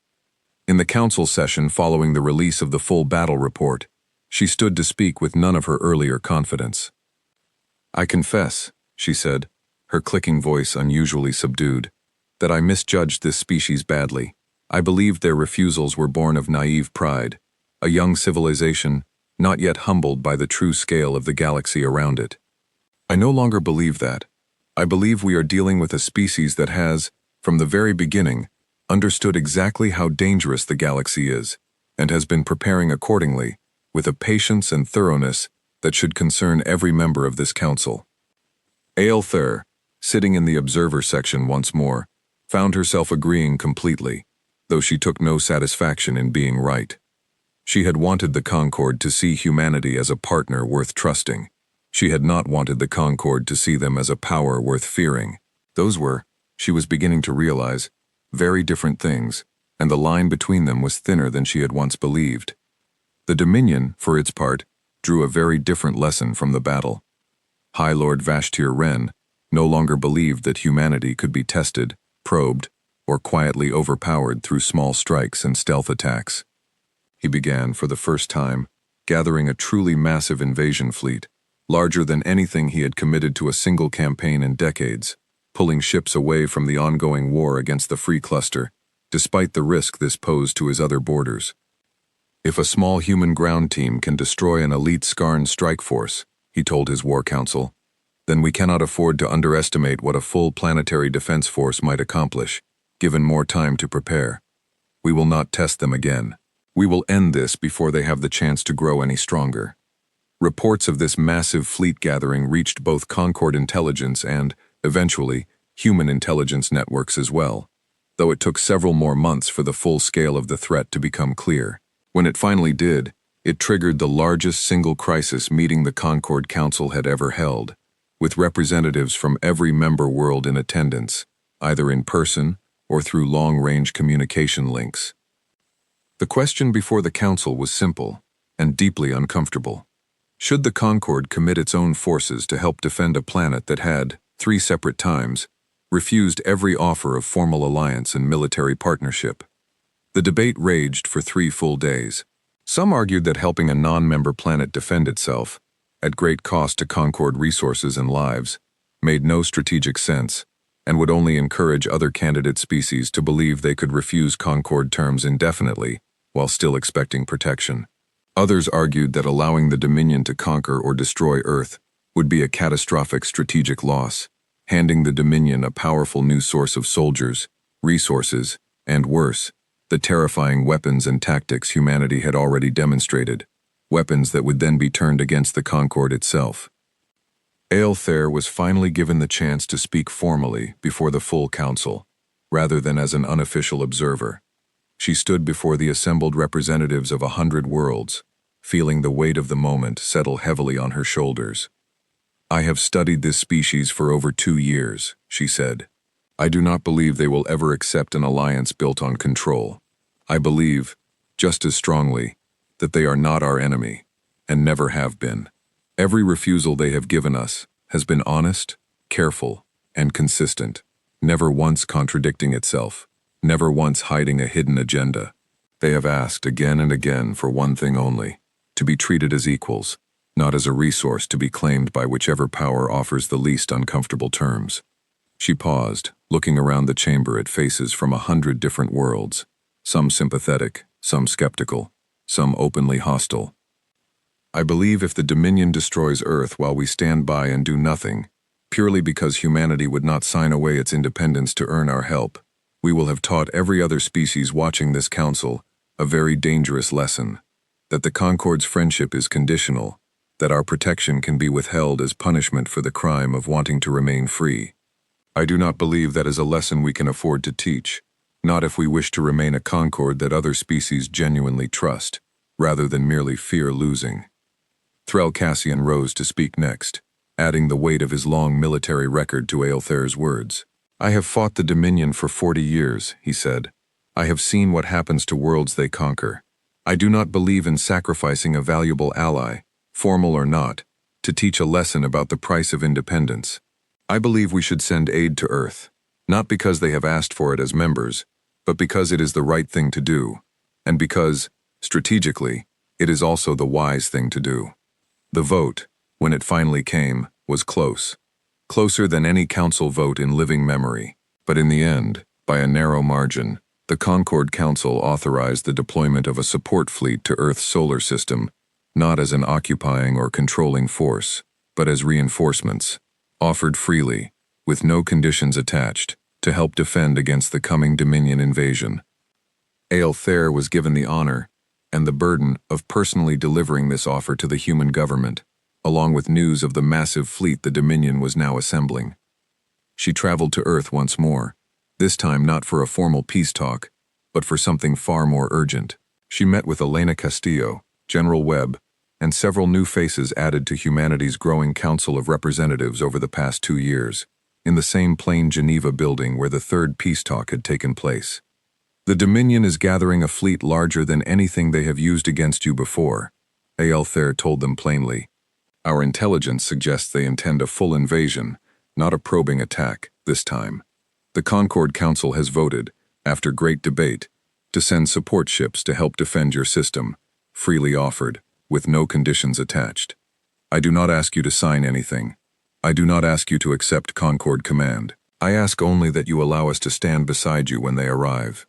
In the council session following the release of the full battle report, she stood to speak with none of her earlier confidence. "I confess," she said, her clicking voice unusually subdued, "that I misjudged this species badly. I believed their refusals were born of naive pride, a young civilization not yet humbled by the true scale of the galaxy around it. I no longer believe that. I believe we are dealing with a species that has, from the very beginning, understood exactly how dangerous the galaxy is, and has been preparing accordingly, with a patience and thoroughness that should concern every member of this council." Aelthair, sitting in the observer section once more, found herself agreeing completely, though she took no satisfaction in being right. She had wanted the Concord to see humanity as a partner worth trusting. She had not wanted the Concord to see them as a power worth fearing. Those were, she was beginning to realize, very different things, and the line between them was thinner than she had once believed. The Dominion, for its part, drew a very different lesson from the battle. High Lord Vashtir Wren no longer believed that humanity could be tested, probed, or quietly overpowered through small strikes and stealth attacks. He began, for the first time, gathering a truly massive invasion fleet, larger than anything he had committed to a single campaign in decades, pulling ships away from the ongoing war against the Free Cluster, despite the risk this posed to his other borders. If a small human ground team can destroy an elite Skarn strike force, he told his war council, then we cannot afford to underestimate what a full planetary defense force might accomplish, given more time to prepare. We will not test them again. We will end this before they have the chance to grow any stronger. Reports of this massive fleet gathering reached both Concord intelligence and, eventually, human intelligence networks as well, though it took several more months for the full scale of the threat to become clear. When it finally did, it triggered the largest single crisis meeting the Concord Council had ever held, with representatives from every member world in attendance, either in person or through long-range communication links. The question before the Council was simple and deeply uncomfortable. Should the Concord commit its own forces to help defend a planet that had, 3 separate times, refused every offer of formal alliance and military partnership? The debate raged for 3 full days. Some argued that helping a non-member planet defend itself, at great cost to Concord resources and lives, made no strategic sense, and would only encourage other candidate species to believe they could refuse Concord terms indefinitely while still expecting protection. Others argued that allowing the Dominion to conquer or destroy Earth would be a catastrophic strategic loss, handing the Dominion a powerful new source of soldiers, resources, and worse, the terrifying weapons and tactics humanity had already demonstrated, weapons that would then be turned against the Concord itself. Aelthair was finally given the chance to speak formally before the full council, rather than as an unofficial observer. She stood before the assembled representatives of 100 worlds, feeling the weight of the moment settle heavily on her shoulders. I have studied this species for over 2 years, she said. I do not believe they will ever accept an alliance built on control. I believe, just as strongly, that they are not our enemy, and never have been. Every refusal they have given us has been honest, careful, and consistent, never once contradicting itself, never once hiding a hidden agenda. They have asked again and again for one thing only, to be treated as equals, not as a resource to be claimed by whichever power offers the least uncomfortable terms. She paused, looking around the chamber at faces from 100 different worlds, some sympathetic, some skeptical, some openly hostile. I believe if the Dominion destroys Earth while we stand by and do nothing, purely because humanity would not sign away its independence to earn our help, we will have taught every other species watching this council a very dangerous lesson, that the Concord's friendship is conditional, that our protection can be withheld as punishment for the crime of wanting to remain free. I do not believe that is a lesson we can afford to teach, not if we wish to remain a Concord that other species genuinely trust, rather than merely fear losing. Threl Cassian rose to speak next, adding the weight of his long military record to Aelthair's words. I have fought the Dominion for 40 years, he said. I have seen what happens to worlds they conquer. I do not believe in sacrificing a valuable ally, formal or not, to teach a lesson about the price of independence. I believe we should send aid to Earth, not because they have asked for it as members, but because it is the right thing to do, and because, strategically, it is also the wise thing to do. The vote, when it finally came, was close. Closer than any council vote in living memory, but in the end, by a narrow margin, the Concord Council authorized the deployment of a support fleet to Earth's solar system, not as an occupying or controlling force, but as reinforcements, offered freely, with no conditions attached, to help defend against the coming Dominion invasion. Aelthair was given the honor and the burden of personally delivering this offer to the human government, along with news of the massive fleet the Dominion was now assembling. She traveled to Earth once more, This time not for a formal peace talk, but for something far more urgent. She met with Elena Castillo, General Webb, and several new faces added to humanity's growing Council of Representatives over the past 2 years, in the same plain Geneva building where the third peace talk had taken place. The Dominion is gathering a fleet larger than anything they have used against you before, Aelthair told them plainly. Our intelligence suggests they intend a full invasion, not a probing attack, this time. The Concord Council has voted, after great debate, to send support ships to help defend your system, freely offered, with no conditions attached. I do not ask you to sign anything. I do not ask you to accept Concord command. I ask only that you allow us to stand beside you when they arrive.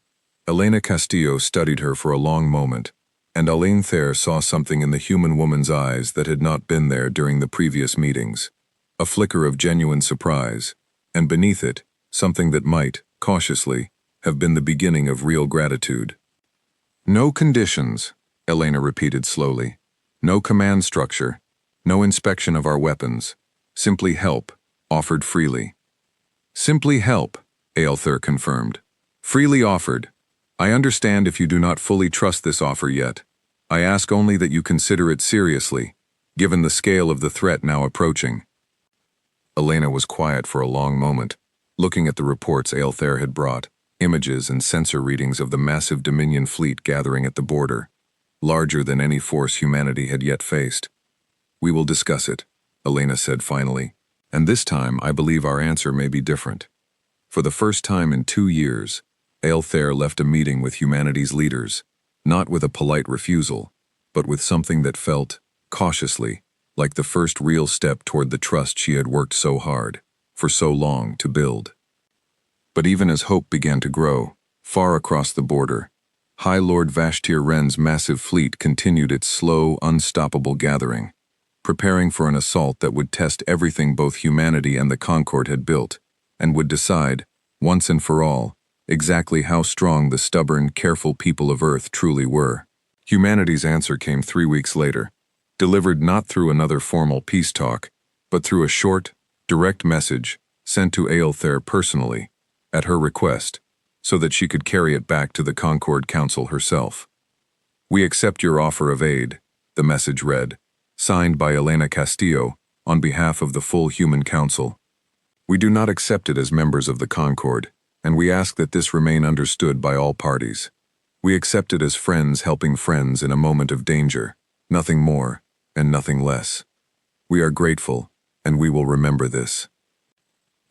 Elena Castillo studied her for a long moment, and Aelthair saw something in the human woman's eyes that had not been there during the previous meetings. A flicker of genuine surprise, and beneath it, something that might, cautiously, have been the beginning of real gratitude. No conditions, Elena repeated slowly. No command structure, no inspection of our weapons. Simply help, offered freely. Simply help, Aelthair confirmed. Freely offered. I understand if you do not fully trust this offer yet. I ask only that you consider it seriously, given the scale of the threat now approaching. Elena was quiet for a long moment, looking at the reports Aelthair had brought, images and sensor readings of the massive Dominion fleet gathering at the border, larger than any force humanity had yet faced. We will discuss it, Elena said finally, and this time I believe our answer may be different. For the first time in 2 years, Aelthair left a meeting with humanity's leaders, not with a polite refusal, but with something that felt, cautiously, like the first real step toward the trust she had worked so hard, for so long, to build. But even as hope began to grow, far across the border, High Lord Vashtir Wren's massive fleet continued its slow, unstoppable gathering, preparing for an assault that would test everything both humanity and the Concord had built, and would decide, once and for all, exactly how strong the stubborn, careful people of Earth truly were. Humanity's answer came 3 weeks later, delivered not through another formal peace talk, but through a short, direct message sent to Aelthair personally, at her request, so that she could carry it back to the Concord Council herself. We accept your offer of aid, the message read, signed by Elena Castillo on behalf of the full Human Council. We do not accept it as members of the Concord, and we ask that this remain understood by all parties. We accept it as friends helping friends in a moment of danger, nothing more and nothing less. We are grateful, and we will remember this.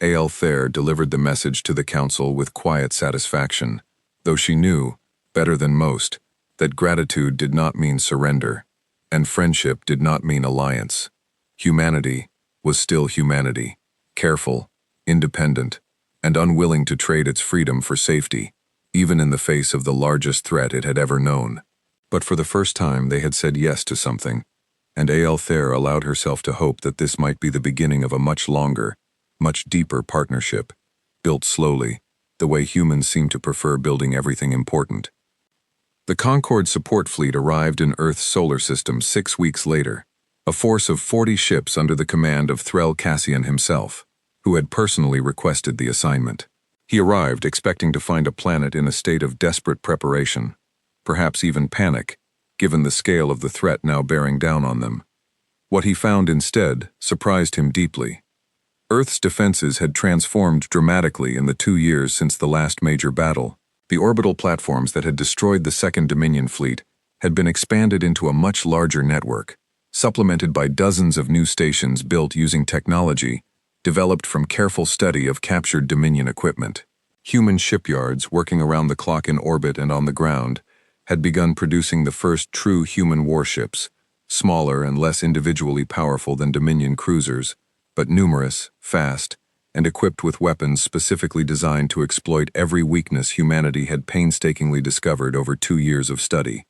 Aelthair delivered the message to the council with quiet satisfaction, though she knew, better than most, that gratitude did not mean surrender, and friendship did not mean alliance. Humanity was still humanity, careful, independent, and unwilling to trade its freedom for safety, even in the face of the largest threat it had ever known. But for the first time they had said yes to something, and Aelthair allowed herself to hope that this might be the beginning of a much longer, much deeper partnership, built slowly, the way humans seem to prefer building everything important. The Concord support fleet arrived in Earth's solar system 6 weeks later, a force of 40 ships under the command of Threl Cassian himself, who had personally requested the assignment. He arrived expecting to find a planet in a state of desperate preparation, perhaps even panic, given the scale of the threat now bearing down on them. What he found instead surprised him deeply. Earth's defenses had transformed dramatically in the 2 years since the last major battle. The orbital platforms that had destroyed the Second Dominion fleet had been expanded into a much larger network, supplemented by dozens of new stations built using technology developed from careful study of captured Dominion equipment. Human shipyards working around the clock in orbit and on the ground had begun producing the first true human warships, smaller and less individually powerful than Dominion cruisers, but numerous, fast, and equipped with weapons specifically designed to exploit every weakness humanity had painstakingly discovered over 2 years of study.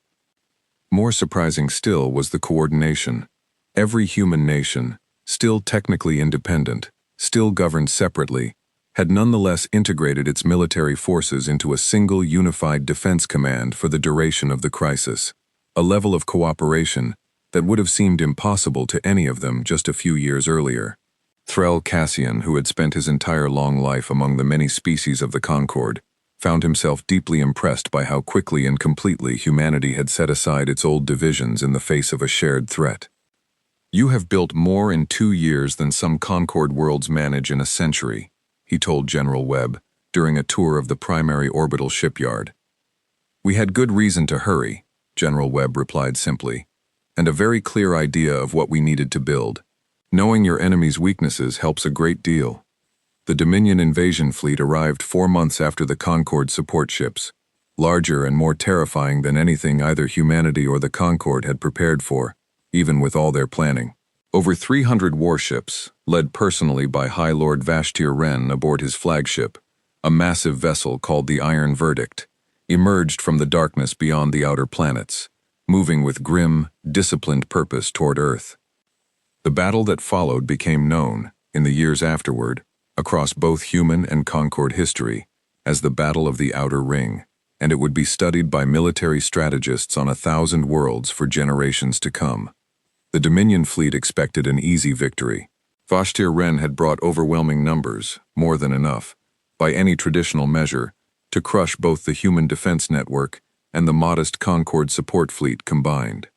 More surprising still was the coordination. Every human nation, still technically independent, still governed separately, had nonetheless integrated its military forces into a single unified defense command for the duration of the crisis, a level of cooperation that would have seemed impossible to any of them just a few years earlier. Threl Cassian, who had spent his entire long life among the many species of the Concord, found himself deeply impressed by how quickly and completely humanity had set aside its old divisions in the face of a shared threat. "You have built more in 2 years than some Concord worlds manage in a century," he told General Webb during a tour of the primary orbital shipyard. "We had good reason to hurry," General Webb replied simply, "and a very clear idea of what we needed to build. Knowing your enemy's weaknesses helps a great deal." The Dominion invasion fleet arrived 4 months after the Concord support ships, larger and more terrifying than anything either humanity or the Concord had prepared for, even with all their planning. Over 300 warships, led personally by High Lord Vashtir Wren aboard his flagship, a massive vessel called the Iron Verdict, emerged from the darkness beyond the outer planets, moving with grim, disciplined purpose toward Earth. The battle that followed became known, in the years afterward, across both human and Concord history, as the Battle of the Outer Ring, and it would be studied by military strategists on 1,000 worlds for generations to come. The Dominion fleet expected an easy victory. Vashtir Wren had brought overwhelming numbers, more than enough, by any traditional measure, to crush both the human defense network and the modest Concord support fleet combined.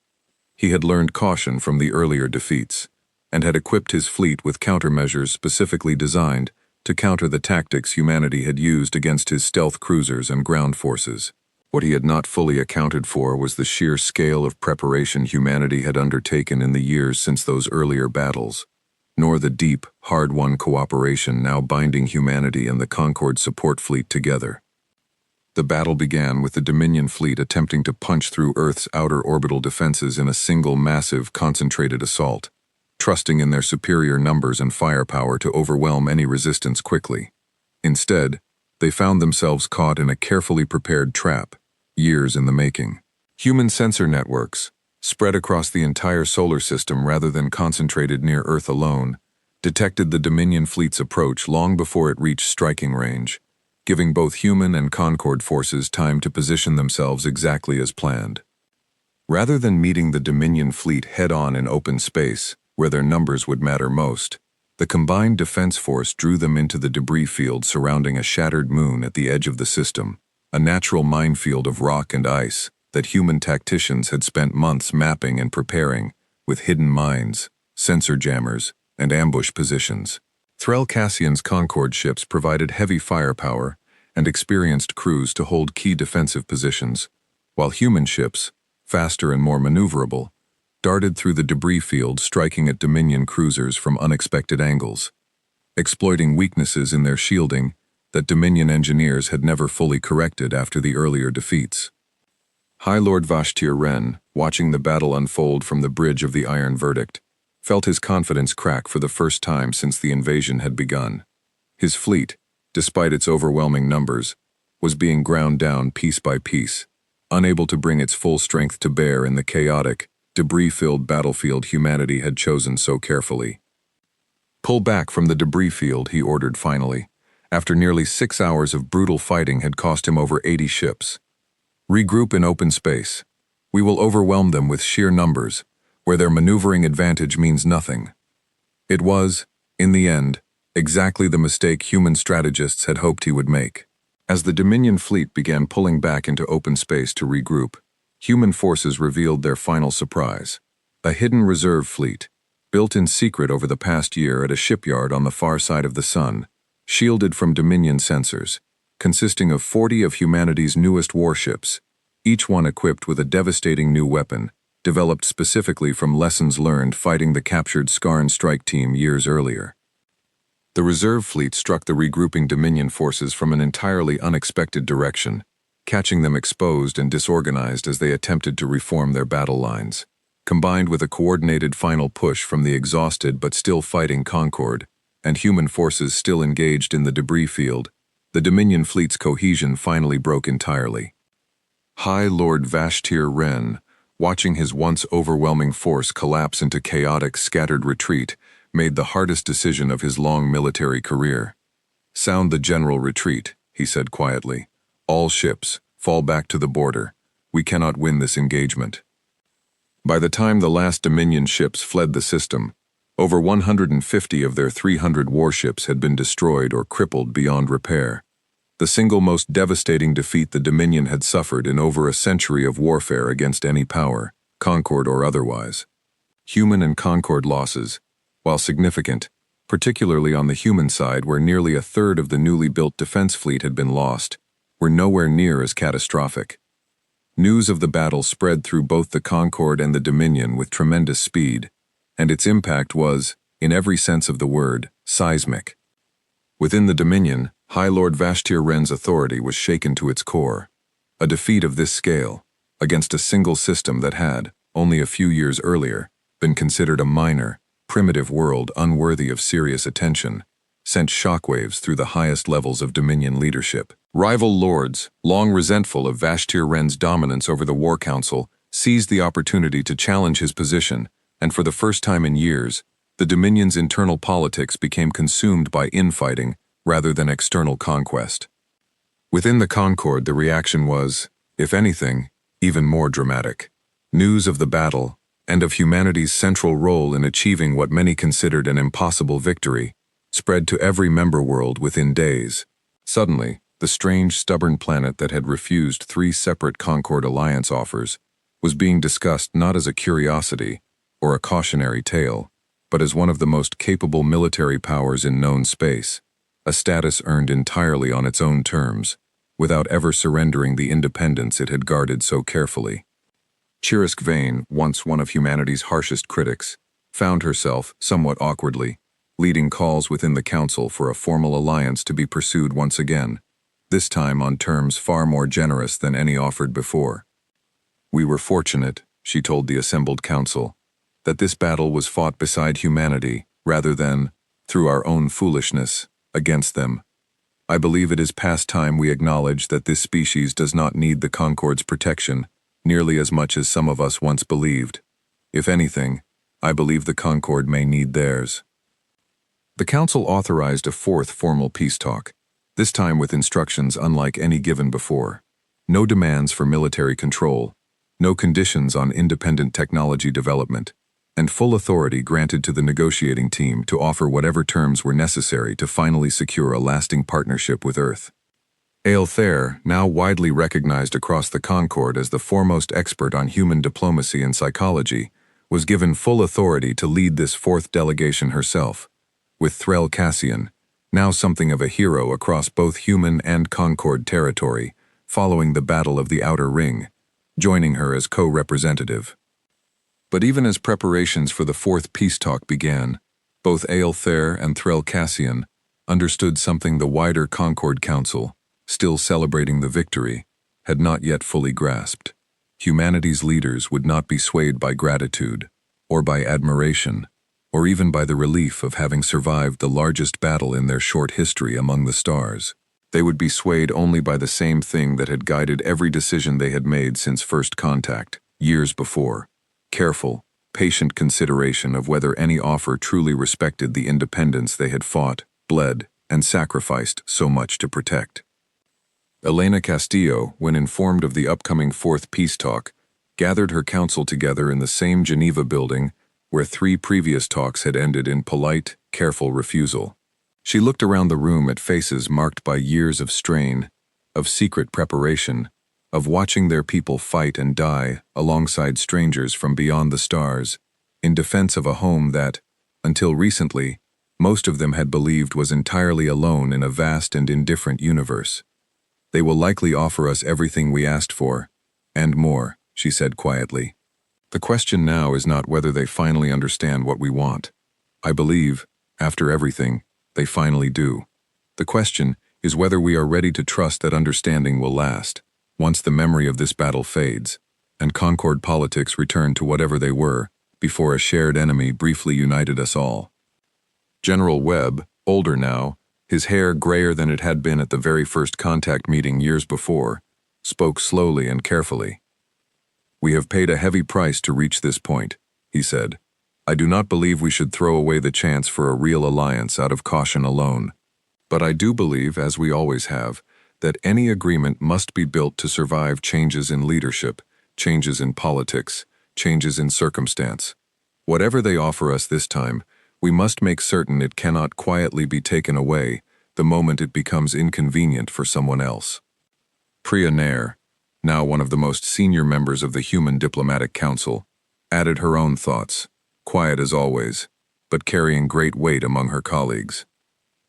He had learned caution from the earlier defeats, and had equipped his fleet with countermeasures specifically designed to counter the tactics humanity had used against his stealth cruisers and ground forces. What he had not fully accounted for was the sheer scale of preparation humanity had undertaken in the years since those earlier battles, nor the deep, hard-won cooperation now binding humanity and the Concord support fleet together. The battle began with the Dominion fleet attempting to punch through Earth's outer orbital defenses in a single massive, concentrated assault, trusting in their superior numbers and firepower to overwhelm any resistance quickly. Instead, they found themselves caught in a carefully prepared trap, years in the making. Human sensor networks, spread across the entire solar system rather than concentrated near Earth alone, detected the Dominion fleet's approach long before it reached striking range, giving both human and Concord forces time to position themselves exactly as planned. Rather than meeting the Dominion fleet head-on in open space, where their numbers would matter most, the combined defense force drew them into the debris field surrounding a shattered moon at the edge of the system, a natural minefield of rock and ice that human tacticians had spent months mapping and preparing, with hidden mines, sensor jammers, and ambush positions. Threl Cassian's Concord ships provided heavy firepower and experienced crews to hold key defensive positions, while human ships, faster and more maneuverable, darted through the debris field striking at Dominion cruisers from unexpected angles, exploiting weaknesses in their shielding that Dominion engineers had never fully corrected after the earlier defeats. High Lord Vashtir Wren, watching the battle unfold from the bridge of the Iron Verdict, felt his confidence crack for the first time since the invasion had begun. His fleet, despite its overwhelming numbers, was being ground down piece by piece, unable to bring its full strength to bear in the chaotic, debris-filled battlefield humanity had chosen so carefully. "Pull back from the debris field," he ordered finally, after nearly 6 hours of brutal fighting had cost him over 80 ships. "Regroup in open space. We will overwhelm them with sheer numbers, where their maneuvering advantage means nothing." It was, in the end, exactly the mistake human strategists had hoped he would make. As the Dominion fleet began pulling back into open space to regroup, human forces revealed their final surprise: a hidden reserve fleet, built in secret over the past year at a shipyard on the far side of the sun, shielded from Dominion sensors, consisting of 40 of humanity's newest warships, each one equipped with a devastating new weapon, developed specifically from lessons learned fighting the captured Skarn strike team years earlier. The reserve fleet struck the regrouping Dominion forces from an entirely unexpected direction, catching them exposed and disorganized as they attempted to reform their battle lines. Combined with a coordinated final push from the exhausted but still fighting Concord, and human forces still engaged in the debris field, the Dominion fleet's cohesion finally broke entirely. High Lord Vashtir Wren, watching his once overwhelming force collapse into chaotic, scattered retreat, made the hardest decision of his long military career. "Sound the general retreat," he said quietly. "All ships, fall back to the border. We cannot win this engagement." By the time the last Dominion ships fled the system, Over 150 of their 300 warships had been destroyed or crippled beyond repair. The single most devastating defeat the Dominion had suffered in over a century of warfare against any power, Concord or otherwise. Human and Concord losses, while significant, particularly on the human side where nearly a third of the newly built defense fleet had been lost, were nowhere near as catastrophic. News of the battle spread through both the Concord and the Dominion with tremendous speed, and its impact was, in every sense of the word, seismic. Within the Dominion, High Lord Vashtir Wren's authority was shaken to its core. A defeat of this scale, against a single system that had, only a few years earlier, been considered a minor, primitive world unworthy of serious attention, sent shockwaves through the highest levels of Dominion leadership. Rival lords, long resentful of Vashtir Wren's dominance over the War Council, seized the opportunity to challenge his position, and for the first time in years, the Dominion's internal politics became consumed by infighting rather than external conquest. Within the Concord, the reaction was, if anything, even more dramatic. News of the battle, and of humanity's central role in achieving what many considered an impossible victory, spread to every member world within days. Suddenly, the strange, stubborn planet that had refused 3 separate Concord Alliance offers was being discussed not as a curiosity or a cautionary tale, but as one of the most capable military powers in known space, a status earned entirely on its own terms, without ever surrendering the independence it had guarded so carefully. Chirisk Vane, once one of humanity's harshest critics, found herself, somewhat awkwardly, leading calls within the Council for a formal alliance to be pursued once again, this time on terms far more generous than any offered before. We were fortunate, she told the assembled Council, that this battle was fought beside humanity rather than, through our own foolishness, against them. I believe it is past time we acknowledge that this species does not need the Concord's protection nearly as much as some of us once believed. If anything, I believe the Concord may need theirs. The Council authorized a 4th formal peace talk, this time with instructions unlike any given before. No demands for military control, no conditions on independent technology development, and full authority granted to the negotiating team to offer whatever terms were necessary to finally secure a lasting partnership with Earth. Aelthair, now widely recognized across the Concord as the foremost expert on human diplomacy and psychology, was given full authority to lead this 4th delegation herself, with Threl Cassian, now something of a hero across both human and Concord territory, following the Battle of the Outer Ring, joining her as co-representative. But even as preparations for the 4th peace talk began, both Aelthair and Threl Cassian understood something the wider Concord Council, still celebrating the victory, had not yet fully grasped. Humanity's leaders would not be swayed by gratitude, or by admiration, or even by the relief of having survived the largest battle in their short history among the stars. They would be swayed only by the same thing that had guided every decision they had made since first contact, years before: careful, patient consideration of whether any offer truly respected the independence they had fought, bled, and sacrificed so much to protect. Elena Castillo, when informed of the upcoming 4th peace talk, gathered her council together in the same Geneva building where 3 previous talks had ended in polite, careful refusal. She looked around the room at faces marked by years of strain, of secret preparation, of watching their people fight and die alongside strangers from beyond the stars, in defense of a home that, until recently, most of them had believed was entirely alone in a vast and indifferent universe. They will likely offer us everything we asked for, and more, she said quietly. The question now is not whether they finally understand what we want. I believe, after everything, they finally do. The question is whether we are ready to trust that understanding will last, once the memory of this battle fades, and Concord politics return to whatever they were, before a shared enemy briefly united us all. General Webb, older now, his hair grayer than it had been at the very first contact meeting years before, spoke slowly and carefully. "We have paid a heavy price to reach this point," he said. "I do not believe we should throw away the chance for a real alliance out of caution alone. But I do believe, as we always have, that any agreement must be built to survive changes in leadership, changes in politics, changes in circumstance. Whatever they offer us this time, We must make certain it cannot quietly be taken away the moment it becomes inconvenient for someone else. Priya Nair, now one of the most senior members of the Human Diplomatic Council, added her own thoughts, quiet as always, but carrying great weight among her colleagues.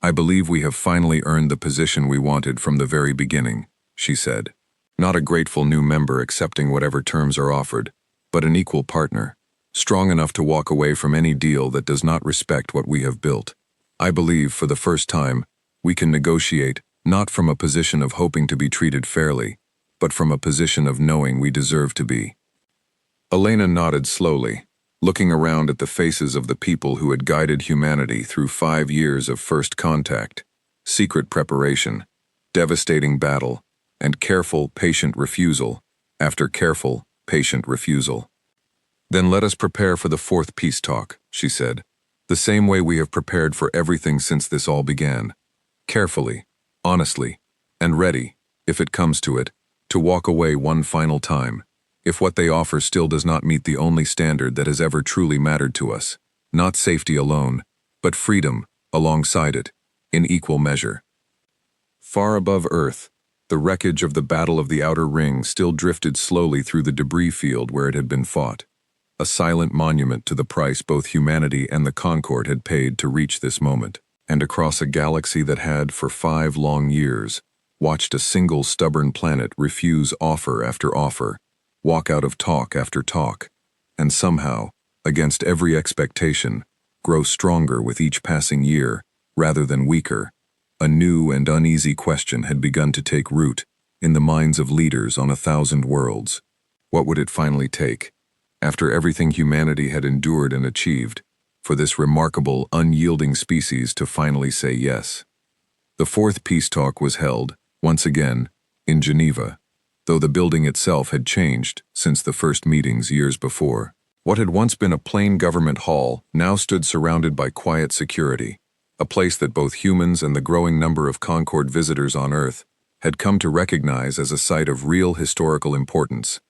I believe we have finally earned the position we wanted from the very beginning, she said. Not a grateful new member accepting whatever terms are offered, but an equal partner, strong enough to walk away from any deal that does not respect what we have built. I believe, for the first time, we can negotiate not from a position of hoping to be treated fairly, but from a position of knowing we deserve to be. Elena nodded slowly, looking around at the faces of the people who had guided humanity through 5 years of first contact, secret preparation, devastating battle, and careful, patient refusal after careful, patient refusal. Then let us prepare for the 4th peace talk, she said, the same way we have prepared for everything since this all began. Carefully, honestly, and ready, if it comes to it, to walk away one final time, if what they offer still does not meet the only standard that has ever truly mattered to us, not safety alone, but freedom, alongside it, in equal measure. Far above Earth, the wreckage of the Battle of the Outer Ring still drifted slowly through the debris field where it had been fought, a silent monument to the price both humanity and the Concord had paid to reach this moment, and across a galaxy that had, for 5 long years, watched a single stubborn planet refuse offer after offer, walk out of talk after talk, and somehow, against every expectation, grow stronger with each passing year, rather than weaker. A new and uneasy question had begun to take root in the minds of leaders on 1,000 worlds. What would it finally take, after everything humanity had endured and achieved, for this remarkable, unyielding species to finally say yes? The 4th peace talk was held, once again, in Geneva, though the building itself had changed since the first meetings years before. What had once been a plain government hall now stood surrounded by quiet security, a place that both humans and the growing number of Concord visitors on Earth had come to recognize as a site of real historical importance,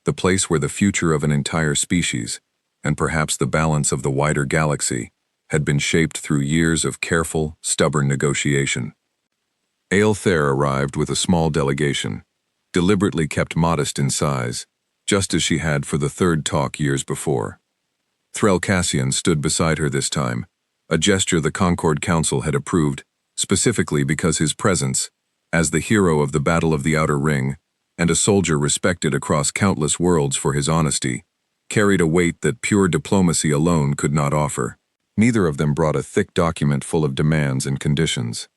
the place where the future of an entire species, and perhaps the balance of the wider galaxy, had been shaped through years of careful, stubborn negotiation. Aelthair arrived with a small delegation, deliberately kept modest in size, just as she had for the 3rd talk years before. Threl Cassian stood beside her this time, a gesture the Concord Council had approved, specifically because his presence, as the hero of the Battle of the Outer Ring, and a soldier respected across countless worlds for his honesty, carried a weight that pure diplomacy alone could not offer. Neither of them brought a thick document full of demands and conditions.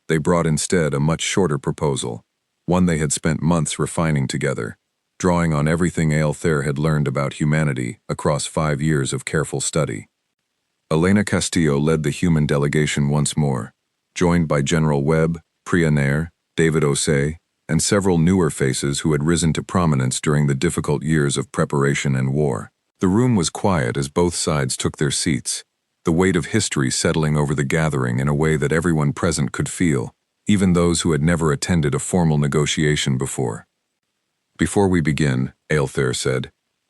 They brought instead a much shorter proposal, one they had spent months refining together, drawing on everything Aelthair had learned about humanity across 5 years of careful study. Elena Castillo led the human delegation once more, joined by General Webb, Priya Nair, David Osei, and several newer faces who had risen to prominence during the difficult years of preparation and war. The room was quiet as both sides took their seats, the weight of history settling over the gathering in a way that everyone present could feel, even those who had never attended a formal negotiation before. Before we begin, Aelthair said,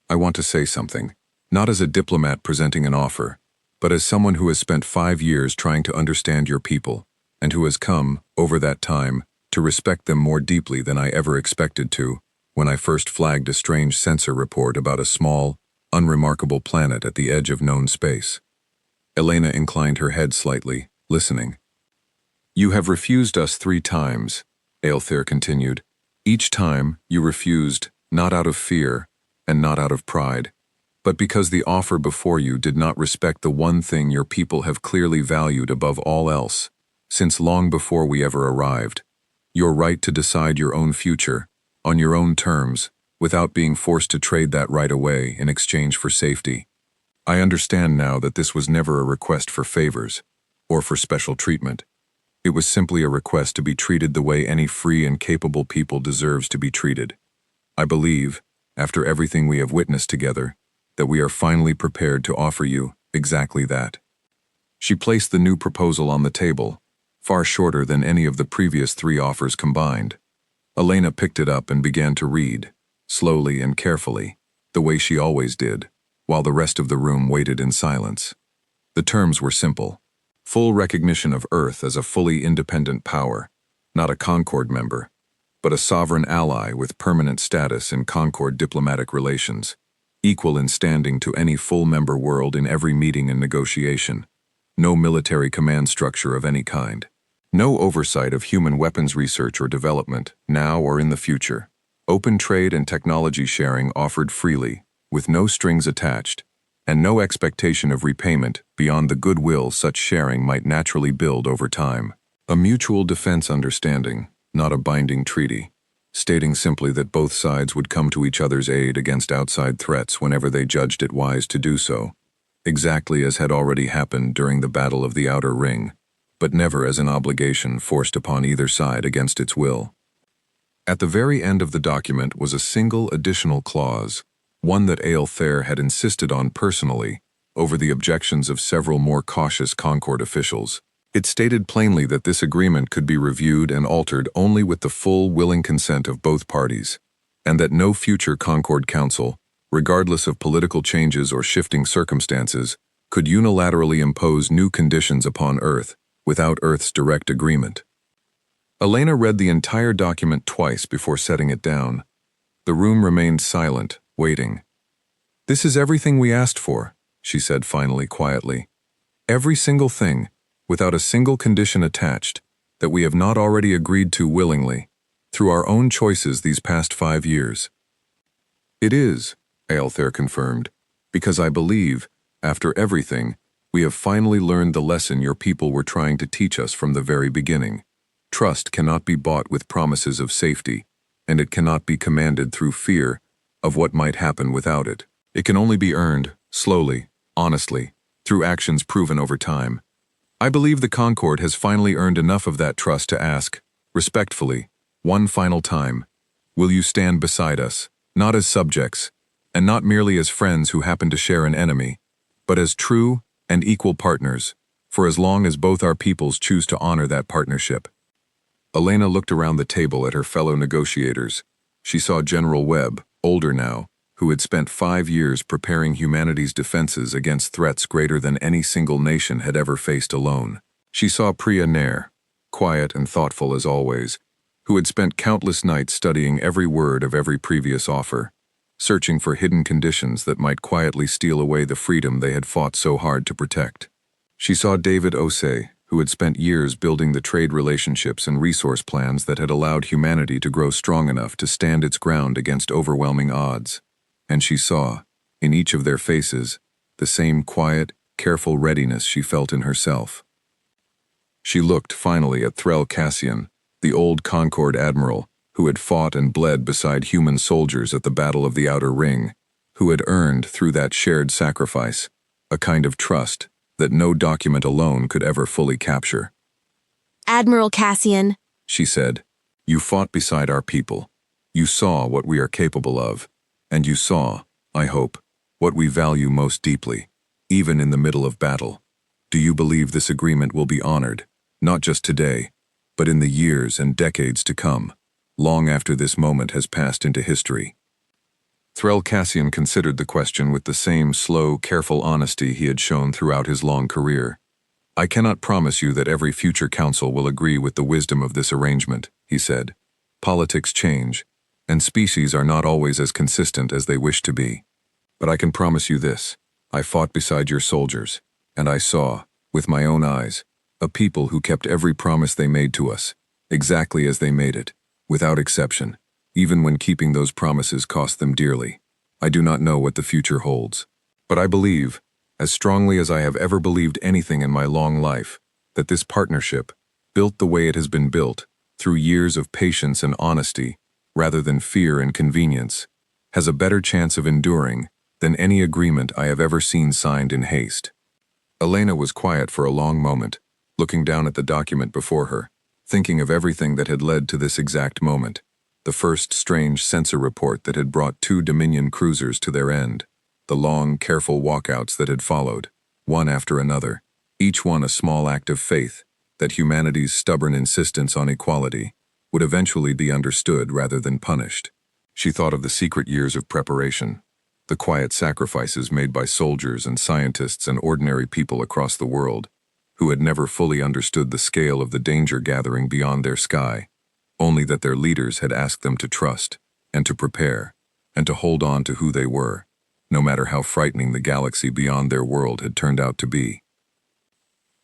I want to say something, not as a diplomat presenting an offer, but as someone who has spent 5 years trying to understand your people, and who has come, over that time, to respect them more deeply than I ever expected to, when I first flagged a strange sensor report about a small, unremarkable planet at the edge of known space. Elena inclined her head slightly, listening. You have refused us 3 times, Aelthair continued. Each time, you refused, not out of fear, and not out of pride, but because the offer before you did not respect the one thing your people have clearly valued above all else, since long before we ever arrived, your right to decide your own future, on your own terms, without being forced to trade that right away in exchange for safety. I understand now that this was never a request for favors, or for special treatment. It was simply a request to be treated the way any free and capable people deserves to be treated. I believe, after everything we have witnessed together, that we are finally prepared to offer you exactly that. She placed the new proposal on the table, far shorter than any of the previous 3 offers combined. Elena picked it up and began to read, slowly and carefully, the way she always did, while the rest of the room waited in silence. The terms were simple. Full recognition of Earth as a fully independent power, not a Concord member, but a sovereign ally with permanent status in Concord diplomatic relations, equal in standing to any full member world in every meeting and negotiation, no military command structure of any kind, no oversight of human weapons research or development, now or in the future, open trade and technology sharing offered freely, with no strings attached, and no expectation of repayment beyond the goodwill such sharing might naturally build over time. A mutual defense understanding, not a binding treaty, stating simply that both sides would come to each other's aid against outside threats whenever they judged it wise to do so, exactly as had already happened during the Battle of the Outer Ring, but never as an obligation forced upon either side against its will. At the very end of the document was a single additional clause, one that Aelthair had insisted on personally, over the objections of several more cautious Concord officials. It stated plainly that this agreement could be reviewed and altered only with the full willing consent of both parties, and that no future Concord Council, regardless of political changes or shifting circumstances, could unilaterally impose new conditions upon Earth without Earth's direct agreement. Elena read the entire document twice before setting it down. The room remained silent, waiting. "This is everything we asked for," she said finally quietly. "Every single thing, without a single condition attached, that we have not already agreed to willingly, through our own choices these past 5 years." "It is," Aelthair confirmed, "because I believe, after everything, we have finally learned the lesson your people were trying to teach us from the very beginning. Trust cannot be bought with promises of safety, and it cannot be commanded through fear of what might happen without it. It can only be earned, slowly, honestly, through actions proven over time. I believe the Concord has finally earned enough of that trust to ask, respectfully, one final time, will you stand beside us, not as subjects, and not merely as friends who happen to share an enemy, but as true and equal partners, for as long as both our peoples choose to honor that partnership." Elena looked around the table at her fellow negotiators. She saw General Webb, older now, who had spent 5 years preparing humanity's defenses against threats greater than any single nation had ever faced alone. She saw Priya Nair, quiet and thoughtful as always, who had spent countless nights studying every word of every previous offer, searching for hidden conditions that might quietly steal away the freedom they had fought so hard to protect. She saw David Osei, who had spent years building the trade relationships and resource plans that had allowed humanity to grow strong enough to stand its ground against overwhelming odds. And she saw, in each of their faces, the same quiet, careful readiness she felt in herself. She looked finally at Threl Cassian, the old Concord admiral, who had fought and bled beside human soldiers at the Battle of the Outer Ring, who had earned, through that shared sacrifice, a kind of trust that no document alone could ever fully capture. "Admiral Cassian," she said, "you fought beside our people. You saw what we are capable of. And you saw, I hope, what we value most deeply, even in the middle of battle. Do you believe this agreement will be honored, not just today, but in the years and decades to come, long after this moment has passed into history?" Threl Cassian considered the question with the same slow, careful honesty he had shown throughout his long career. "I cannot promise you that every future council will agree with the wisdom of this arrangement," he said. "Politics change, and species are not always as consistent as they wish to be. But I can promise you this, I fought beside your soldiers, and I saw, with my own eyes, a people who kept every promise they made to us, exactly as they made it, without exception, even when keeping those promises cost them dearly. I do not know what the future holds, but I believe, as strongly as I have ever believed anything in my long life, that this partnership, built the way it has been built, through years of patience and honesty, rather than fear and convenience, has a better chance of enduring than any agreement I have ever seen signed in haste." Elena was quiet for a long moment, looking down at the document before her, thinking of everything that had led to this exact moment, the first strange sensor report that had brought 2 Dominion cruisers to their end, the long, careful walkouts that had followed, one after another, each one a small act of faith that humanity's stubborn insistence on equality would eventually be understood rather than punished. She thought of the secret years of preparation, the quiet sacrifices made by soldiers and scientists and ordinary people across the world, who had never fully understood the scale of the danger gathering beyond their sky, only that their leaders had asked them to trust, and to prepare, and to hold on to who they were, no matter how frightening the galaxy beyond their world had turned out to be.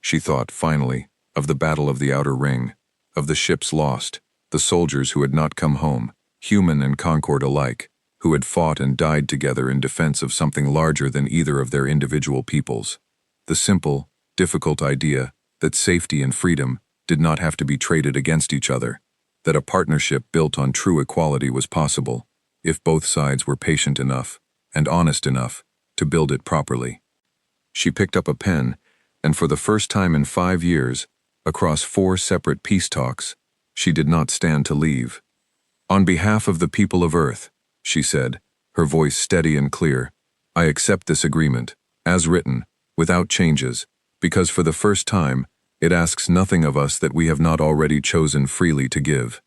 She thought, finally, of the Battle of the Outer Ring, of the ships lost, the soldiers who had not come home, human and Concord alike, who had fought and died together in defense of something larger than either of their individual peoples. The simple, difficult idea that safety and freedom did not have to be traded against each other, that a partnership built on true equality was possible, if both sides were patient enough and honest enough to build it properly. She picked up a pen, and for the first time in 5 years, across 4 separate peace talks, she did not stand to leave. "On behalf of the people of Earth," she said, her voice steady and clear, "I accept this agreement, as written, without changes, because for the first time, it asks nothing of us that we have not already chosen freely to give."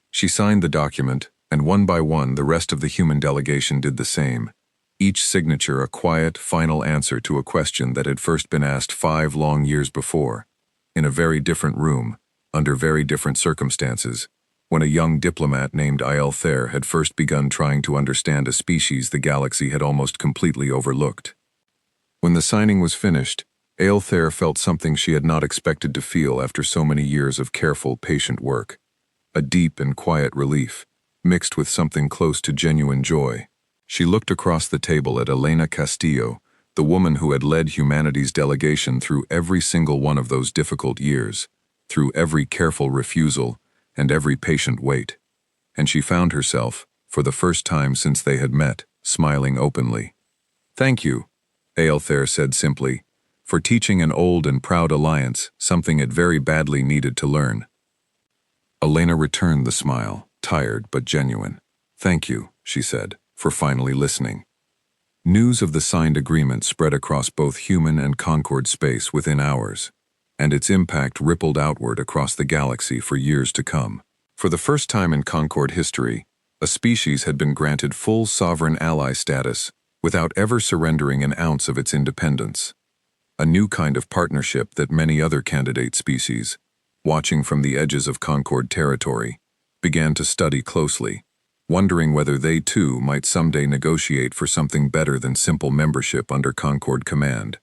She signed the document, and one by one the rest of the human delegation did the same, each signature a quiet, final answer to a question that had first been asked 5 long years before, in a very different room, under very different circumstances, when a young diplomat named Thayer had first begun trying to understand a species the galaxy had almost completely overlooked. When the signing was finished, Thayer felt something she had not expected to feel after so many years of careful, patient work. A deep and quiet relief, mixed with something close to genuine joy. She looked across the table at Elena Castillo, the woman who had led humanity's delegation through every single one of those difficult years, through every careful refusal and every patient wait. And she found herself, for the first time since they had met, smiling openly. "Thank you," Thayer said simply, "for teaching an old and proud alliance something it very badly needed to learn." Elena returned the smile, tired but genuine. "Thank you," she said, "for finally listening." News of the signed agreement spread across both human and Concord space within hours, and its impact rippled outward across the galaxy for years to come. For the first time in Concord history, a species had been granted full sovereign ally status without ever surrendering an ounce of its independence. A new kind of partnership that many other candidate species, watching from the edges of Concord territory, began to study closely, wondering whether they too might someday negotiate for something better than simple membership under Concord command.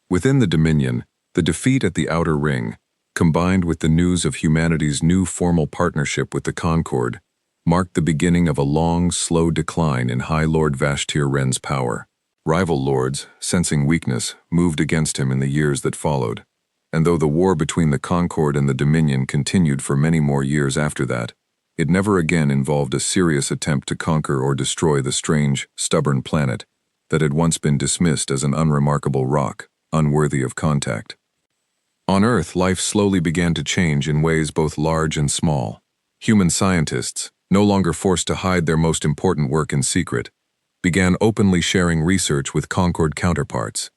Within the Dominion, the defeat at the Outer Ring, combined with the news of humanity's new formal partnership with the Concord, marked the beginning of a long, slow decline in High Lord Vashtir Wren's power. Rival lords, sensing weakness, moved against him in the years that followed, and though the war between the Concord and the Dominion continued for many more years after that, it never again involved a serious attempt to conquer or destroy the strange, stubborn planet that had once been dismissed as an unremarkable rock, unworthy of contact. On Earth, life slowly began to change in ways both large and small. Human scientists, no longer forced to hide their most important work in secret, began openly sharing research with Concord counterparts,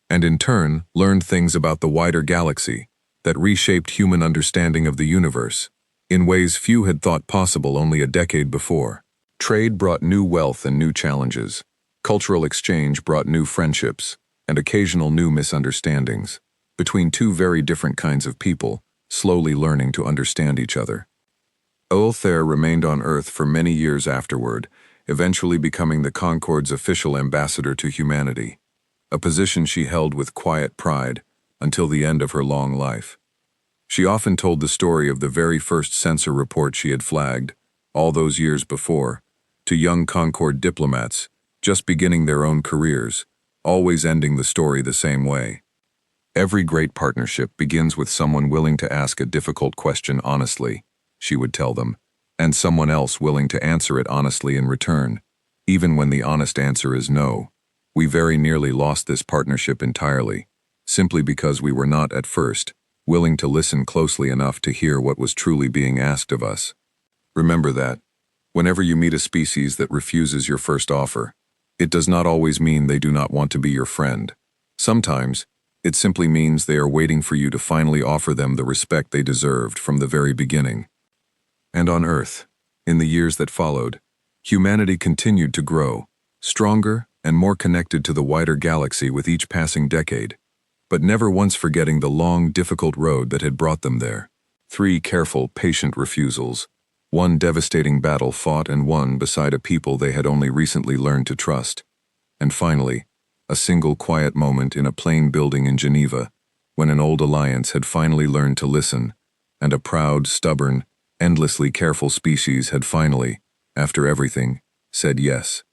and in turn learned things about the wider galaxy that reshaped human understanding of the universe in ways few had thought possible only a decade before. Trade brought new wealth and new challenges. Cultural exchange brought new friendships and occasional new misunderstandings between two very different kinds of people, slowly learning to understand each other. Thayer remained on Earth for many years afterward, eventually becoming the Concord's official ambassador to humanity, a position she held with quiet pride until the end of her long life. She often told the story of the very first censor report she had flagged, all those years before, to young Concord diplomats, just beginning their own careers, always ending the story the same way. "Every great partnership begins with someone willing to ask a difficult question honestly," she would tell them, "and someone else willing to answer it honestly in return, even when the honest answer is no. We very nearly lost this partnership entirely, simply because we were not, at first, willing to listen closely enough to hear what was truly being asked of us. Remember that, whenever you meet a species that refuses your first offer, it does not always mean they do not want to be your friend. Sometimes, it simply means they are waiting for you to finally offer them the respect they deserved from the very beginning." And on Earth, in the years that followed, humanity continued to grow, stronger and more connected to the wider galaxy with each passing decade, but never once forgetting the long, difficult road that had brought them there. 3 careful, patient refusals, 1 devastating battle fought and won beside a people they had only recently learned to trust, and finally, a single quiet moment in a plain building in Geneva, when an old alliance had finally learned to listen, and a proud, stubborn, endlessly careful species had finally, after everything, said yes.